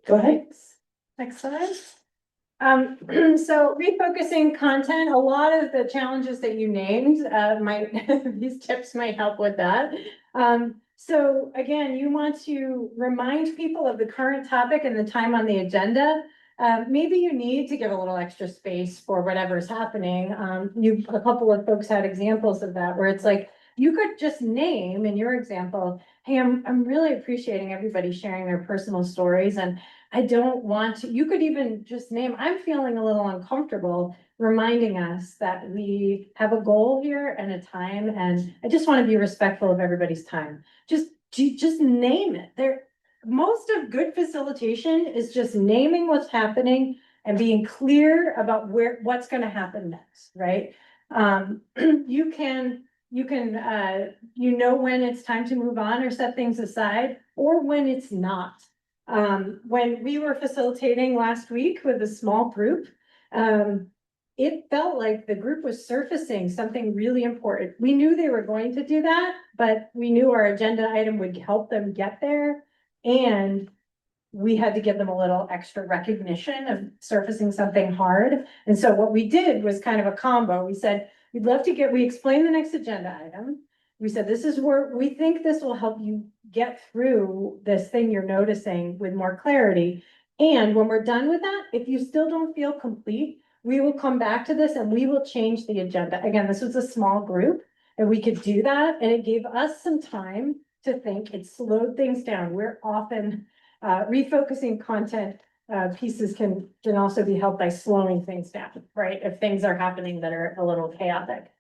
Go ahead. Next slide. So refocusing content, a lot of the challenges that you named, these tips might help with that. So again, you want to remind people of the current topic and the time on the agenda. Maybe you need to give a little extra space for whatever's happening. A couple of folks had examples of that where it's like, you could just name in your example, hey, I'm really appreciating everybody sharing their personal stories, and I don't want to, you could even just name, I'm feeling a little uncomfortable reminding us that we have a goal here and a time, and I just want to be respectful of everybody's time. Just name it. Most of good facilitation is just naming what's happening and being clear about what's going to happen next, right? You can when it's time to move on or set things aside, or when it's not. When we were facilitating last week with a small group, it felt like the group was surfacing something really important. We knew they were going to do that, but we knew our agenda item would help them get there. And we had to give them a little extra recognition of surfacing something hard. And so what we did was kind of a combo. We said, we explained the next agenda item. We said, this is where we think this will help you get through this thing you're noticing with more clarity. And when we're done with that, if you still don't feel complete, we will come back to this and we will change the agenda. Again, this was a small group and we could do that. And it gave us some time to think. It slowed things down. We're often refocusing content pieces can also be helped by slowing things down, right? If things are happening that are a little chaotic.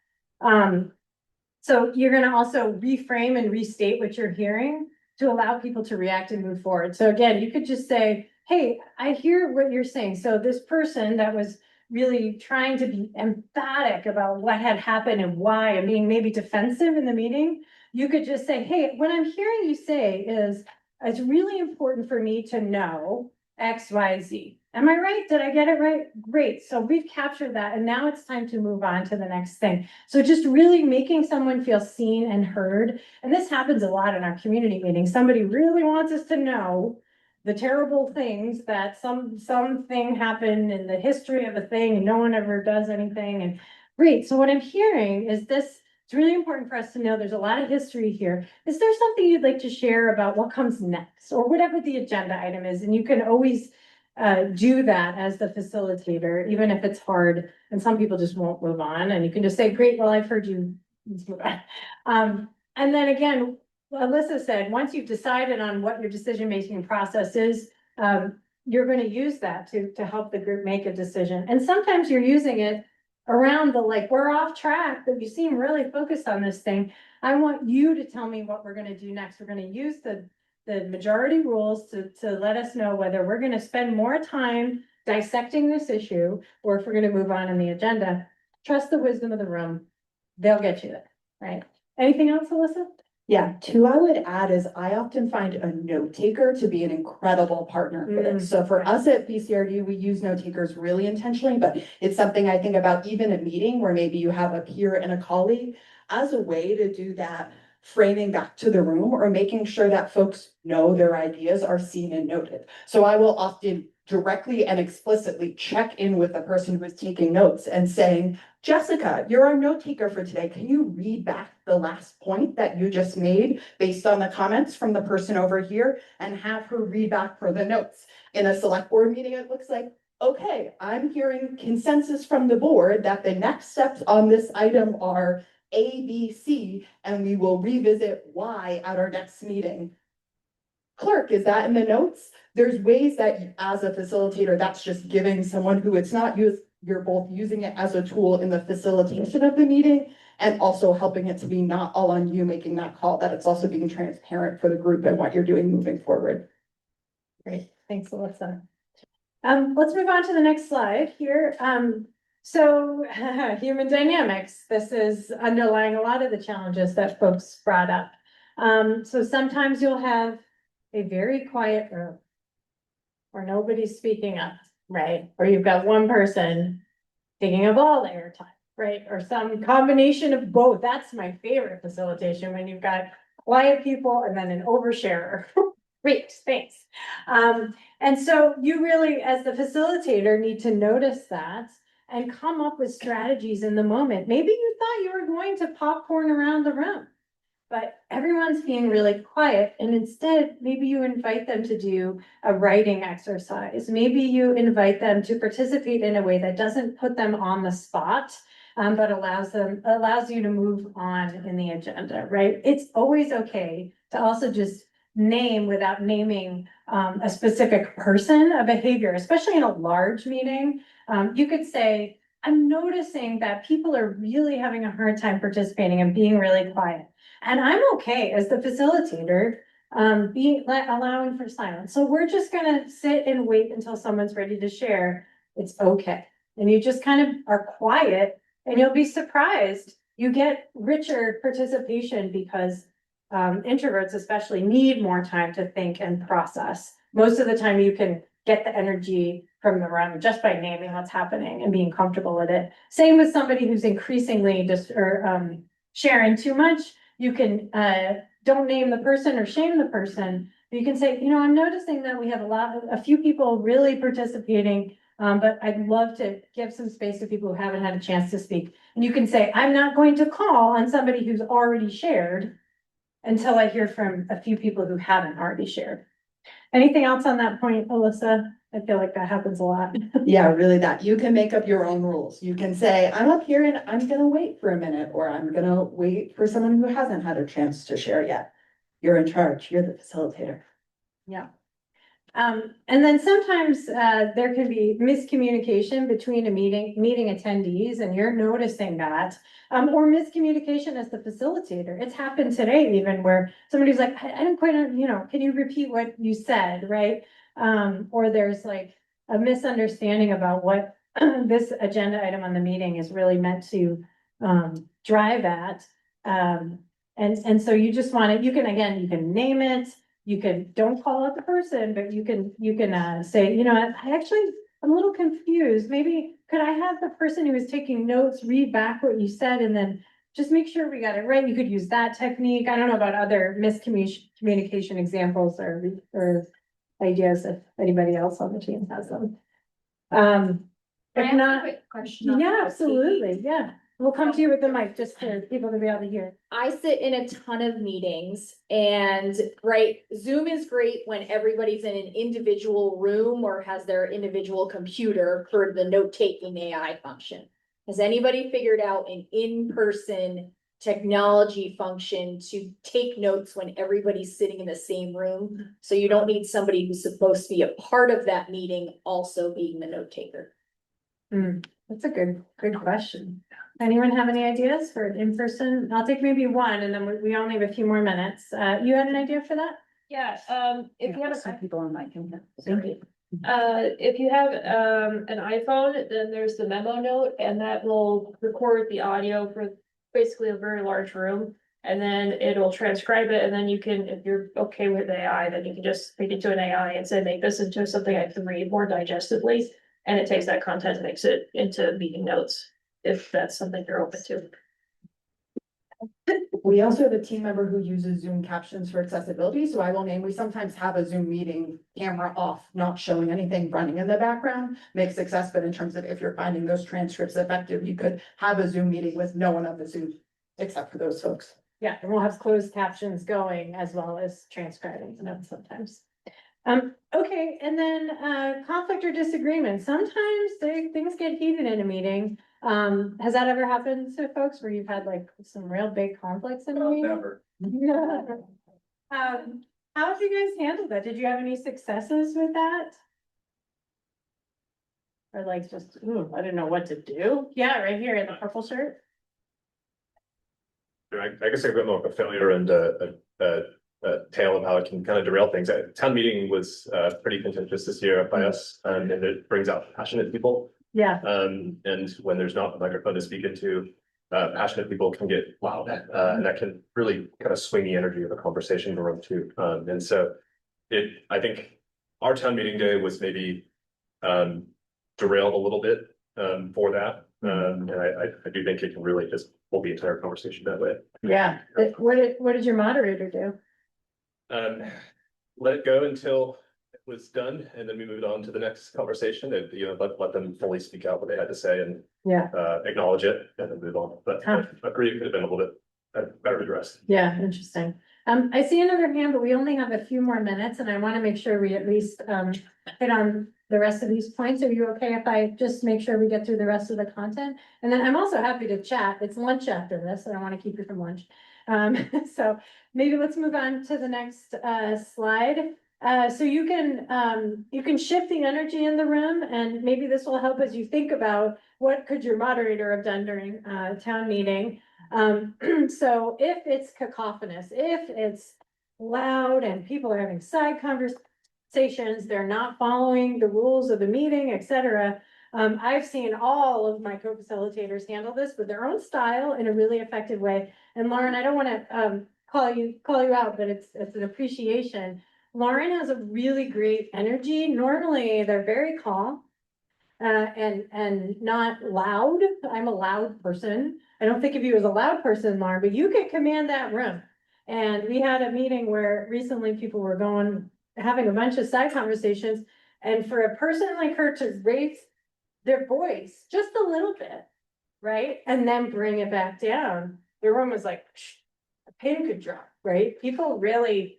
So you're gonna also reframe and restate what you're hearing to allow people to react and move forward. So again, you could just say, hey, I hear what you're saying. So this person that was really trying to be emphatic about what had happened and why, and being maybe defensive in the meeting, you could just say, hey, what I'm hearing you say is, it's really important for me to know X, Y, Z. Am I right? Did I get it right? Great. So we've captured that. And now it's time to move on to the next thing. So just really making someone feel seen and heard. And this happens a lot in our community meetings. Somebody really wants us to know the terrible things that something happened in the history of a thing and no one ever does anything. And great. So what I'm hearing is this. It's really important for us to know there's a lot of history here. Is there something you'd like to share about what comes next or whatever the agenda item is? And you can always do that as the facilitator, even if it's hard and some people just won't move on. And you can just say, great, well, I've heard you. Let's move on. And then again, Alyssa said, once you've decided on what your decision-making process is, you're going to use that to help the group make a decision. And sometimes you're using it around the, like, we're off track, but you seem really focused on this thing. I want you to tell me what we're going to do next. We're going to use the majority rules to let us know whether we're going to spend more time dissecting this issue or if we're going to move on in the agenda. Trust the wisdom of the room. They'll get you there, right? Anything else, Alyssa? Yeah, two I would add is I often find a note taker to be an incredible partner for this. So for us at VCRD, we use note takers really intentionally, but it's something I think about even a meeting where maybe you have a peer and a colleague as a way to do that framing back to the room or making sure that folks know their ideas are seen and noted. So I will often directly and explicitly check in with the person who is taking notes and saying, Jessica, you're our note taker for today. Can you read back the last point that you just made based on the comments from the person over here and have her read back for the notes? In a select board meeting, it looks like, okay, I'm hearing consensus from the board that the next steps on this item are A, B, C, and we will revisit Y at our next meeting. Clerk, is that in the notes? There's ways that as a facilitator, that's just giving someone who it's not used, you're both using it as a tool in the facilitation of the meeting and also helping it to be not all on you making that call, that it's also being transparent for the group and what you're doing moving forward. Great, thanks, Alyssa. Let's move on to the next slide here. So human dynamics, this is underlying a lot of the challenges that folks brought up. So sometimes you'll have a very quiet room where nobody's speaking up, right? Or you've got one person taking up all the airtime, right? Or some combination of both. That's my favorite facilitation, when you've got quiet people and then an oversharer. Great, thanks. And so you really, as the facilitator, need to notice that and come up with strategies in the moment. Maybe you thought you were going to popcorn around the room, but everyone's being really quiet. And instead, maybe you invite them to do a writing exercise. Maybe you invite them to participate in a way that doesn't put them on the spot, but allows you to move on in the agenda, right? It's always okay to also just name without naming a specific person, a behavior, especially in a large meeting. You could say, I'm noticing that people are really having a hard time participating and being really quiet. And I'm okay as the facilitator, allowing for silence. So we're just gonna sit and wait until someone's ready to share. It's okay. And you just kind of are quiet and you'll be surprised. You get richer participation because introverts especially need more time to think and process. Most of the time you can get the energy from the room just by naming what's happening and being comfortable with it. Same with somebody who's increasingly sharing too much. You can don't name the person or shame the person. You can say, I'm noticing that we have a few people really participating, but I'd love to give some space to people who haven't had a chance to speak. And you can say, I'm not going to call on somebody who's already shared until I hear from a few people who haven't already shared. Anything else on that point, Alyssa? I feel like that happens a lot. Yeah, really that. You can make up your own rules. You can say, I'm up here and I'm gonna wait for a minute, or I'm gonna wait for someone who hasn't had a chance to share yet. You're in charge. You're the facilitator. Yeah. And then sometimes, there can be miscommunication between meeting attendees, and you're noticing that. Or miscommunication as the facilitator. It's happened today even where somebody's like, I didn't quite, can you repeat what you said, right? Or there's like a misunderstanding about what this agenda item on the meeting is really meant to, drive at. And so you just want to, you can name it. You can, don't call out the person, but you can say, I'm a little confused. Maybe could I have the person who is taking notes read back what you said and then just make sure we got it right? You could use that technique. I don't know about other miscommunication examples or ideas if anybody else on the team has them. If not, Question. yeah, absolutely. Yeah. We'll come to you with the mic just for people to be able to hear. I sit in a ton of meetings and, right, Zoom is great when everybody's in an individual room or has their individual computer for the note-taking AI function. Has anybody figured out an in-person technology function to take notes when everybody's sitting in the same room? So you don't need somebody who's supposed to be a part of that meeting also being the note taker. That's a good question. Anyone have any ideas for an in-person? I'll take maybe one and then we only have a few more minutes. You had an idea for that? Yeah, if you have Some people on mic can. if you have an iPhone, then there's the memo note and that will record the audio for basically a very large room. And then it'll transcribe it and then you can, if you're okay with AI, then you can just feed it to an AI and say, make this into something I can read more digestively. And it takes that content, and makes it into meeting notes, if that's something you're open to. We also have a team member who uses Zoom captions for accessibility, so I will name, we sometimes have a Zoom meeting camera off, not showing anything running in the background, makes success, but in terms of if you're finding those transcripts effective, you could have a Zoom meeting with no one on the Zoom, except for those folks. Yeah, and we'll have closed captions going as well as transcribing notes sometimes. Okay, and then, conflict or disagreement. Sometimes things get heated in a meeting. Has that ever happened to folks where you've had like some real big conflicts in a meeting? Never. How have you guys handled that? Did you have any successes with that? Or like just, I didn't know what to do? Yeah, right here in the purple shirt. I guess a bit more of a failure and a tale of how it can kind of derail things. Town meeting was pretty contentious this year by us, and it brings out passionate people. Yeah. And when there's not a microphone to speak into, passionate people can get loud, and that can really kind of swing the energy of a conversation in the room too. And so I think our town meeting day was maybe derailed a little bit for that. And I do think it can really just hold the entire conversation that way. Yeah. What did your moderator do? Let it go until it was done, and then we moved on to the next conversation and, let them fully speak out what they had to say and acknowledge it and then move on. But I agree, it could have been a little bit better addressed. Yeah, interesting. I see another hand, but we only have a few more minutes and I want to make sure we at least hit on the rest of these points. Are you okay if I just make sure we get through the rest of the content? And then I'm also happy to chat. It's lunch after this. I don't want to keep you from lunch. So maybe let's move on to the next slide. So you can shift the energy in the room, and maybe this will help as you think about what could your moderator have done during town meeting. So if it's cacophonous, if it's loud and people are having side conversations, they're not following the rules of the meeting, etc. I've seen all of my co-facilitators handle this with their own style in a really effective way. And Lauren, I don't want to call you out, but it's an appreciation. Lauren has a really great energy. Normally they're very calm and not loud. I'm a loud person. I don't think of you as a loud person, Lauren, but you can command that room. And we had a meeting where recently people were having a bunch of side conversations. And for a person like her to raise their voice just a little bit, right? And then bring it back down. The room was like, a pin could drop, right? People really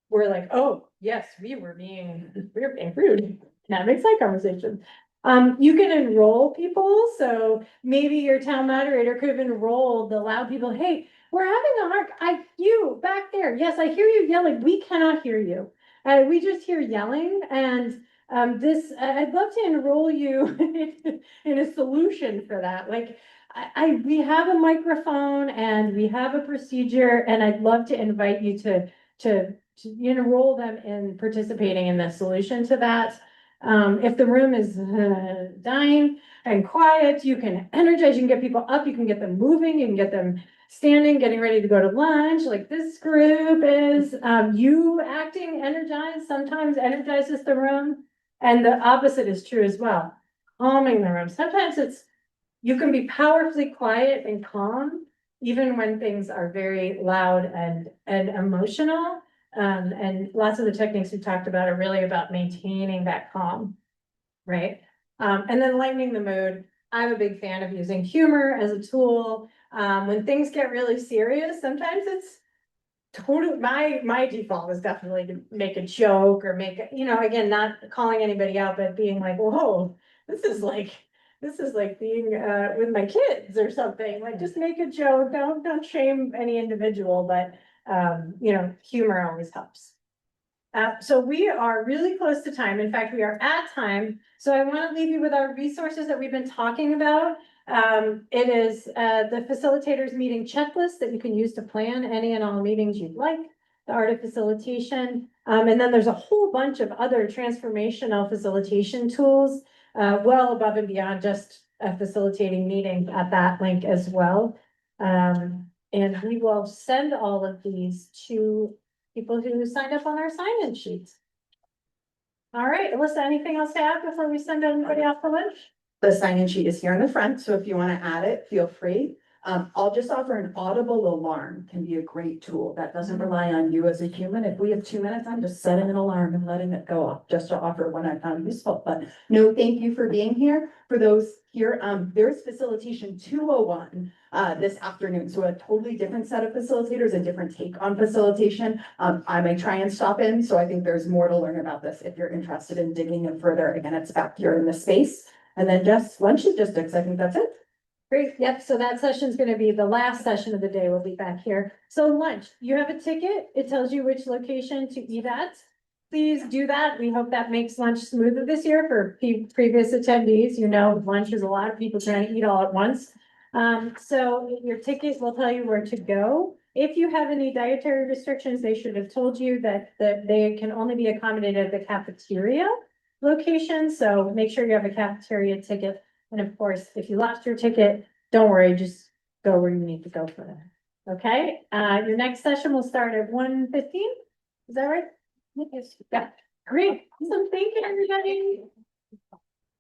were like, oh, yes, we were being rude. dynamic side conversation. You can enroll people, so maybe your town moderator could have enrolled, allow people, hey, we're having a you back there, yes, I hear you yelling, we cannot hear you. We just hear yelling, and I'd love to enroll you in a solution for that, like, we have a microphone and we have a procedure, and I'd love to invite you to enroll them in participating in the solution to that. If the room is dying and quiet, you can energize, you can get people up, you can get them moving, you can get them standing, getting ready to go to lunch, like this group is. You acting energized sometimes energizes the room, and the opposite is true as well. Calming the room. Sometimes you can be powerfully quiet and calm, even when things are very loud and emotional. And lots of the techniques we talked about are really about maintaining that calm, right? And then lightening the mood. I'm a big fan of using humor as a tool. When things get really serious, sometimes it's totally, my default is definitely to make a joke or make, again, not calling anybody out, but being like, whoa, this is like being with my kids or something, like just make a joke, don't shame any individual, but humor always helps. So we are really close to time. In fact, we are at time. So I want to leave you with our resources that we've been talking about. It is the facilitators meeting checklist that you can use to plan any and all meetings you'd like, the art of facilitation. And then there's a whole bunch of other transformational facilitation tools, well above and beyond just a facilitating meeting at that link as well. And we will send all of these to people who signed up on our sign-in sheets. All right, Alyssa, anything else to add before we send everybody off to lunch? The sign-in sheet is here in the front, so if you want to add it, feel free. I'll just offer an audible alarm can be a great tool that doesn't rely on you as a human. If we have 2 minutes, I'm just setting an alarm and letting it go off just to offer one I found useful. But no, thank you for being here. For those here, there's Facilitation 201 this afternoon. So a totally different set of facilitators, a different take on facilitation. I may try and stop in. So I think there's more to learn about this if you're interested in digging in further. Again, it's back here in the space. And then just lunch logistics. I think that's it. Great, yep, so that session is gonna be the last session of the day, we'll be back here. So lunch, you have a ticket, it tells you which location to eat at. Please do that, we hope that makes lunch smoother this year for previous attendees. Lunch is a lot of people trying to eat all at once. So your ticket will tell you where to go. If you have any dietary restrictions, they should have told you that they can only be accommodated at the cafeteria location, so make sure you have a cafeteria ticket. And of course, if you lost your ticket, don't worry, just go where you need to go for that. Okay, your next session will start at 1:15. Is that right? Yes. Yeah, great. Awesome. Thank you, everybody.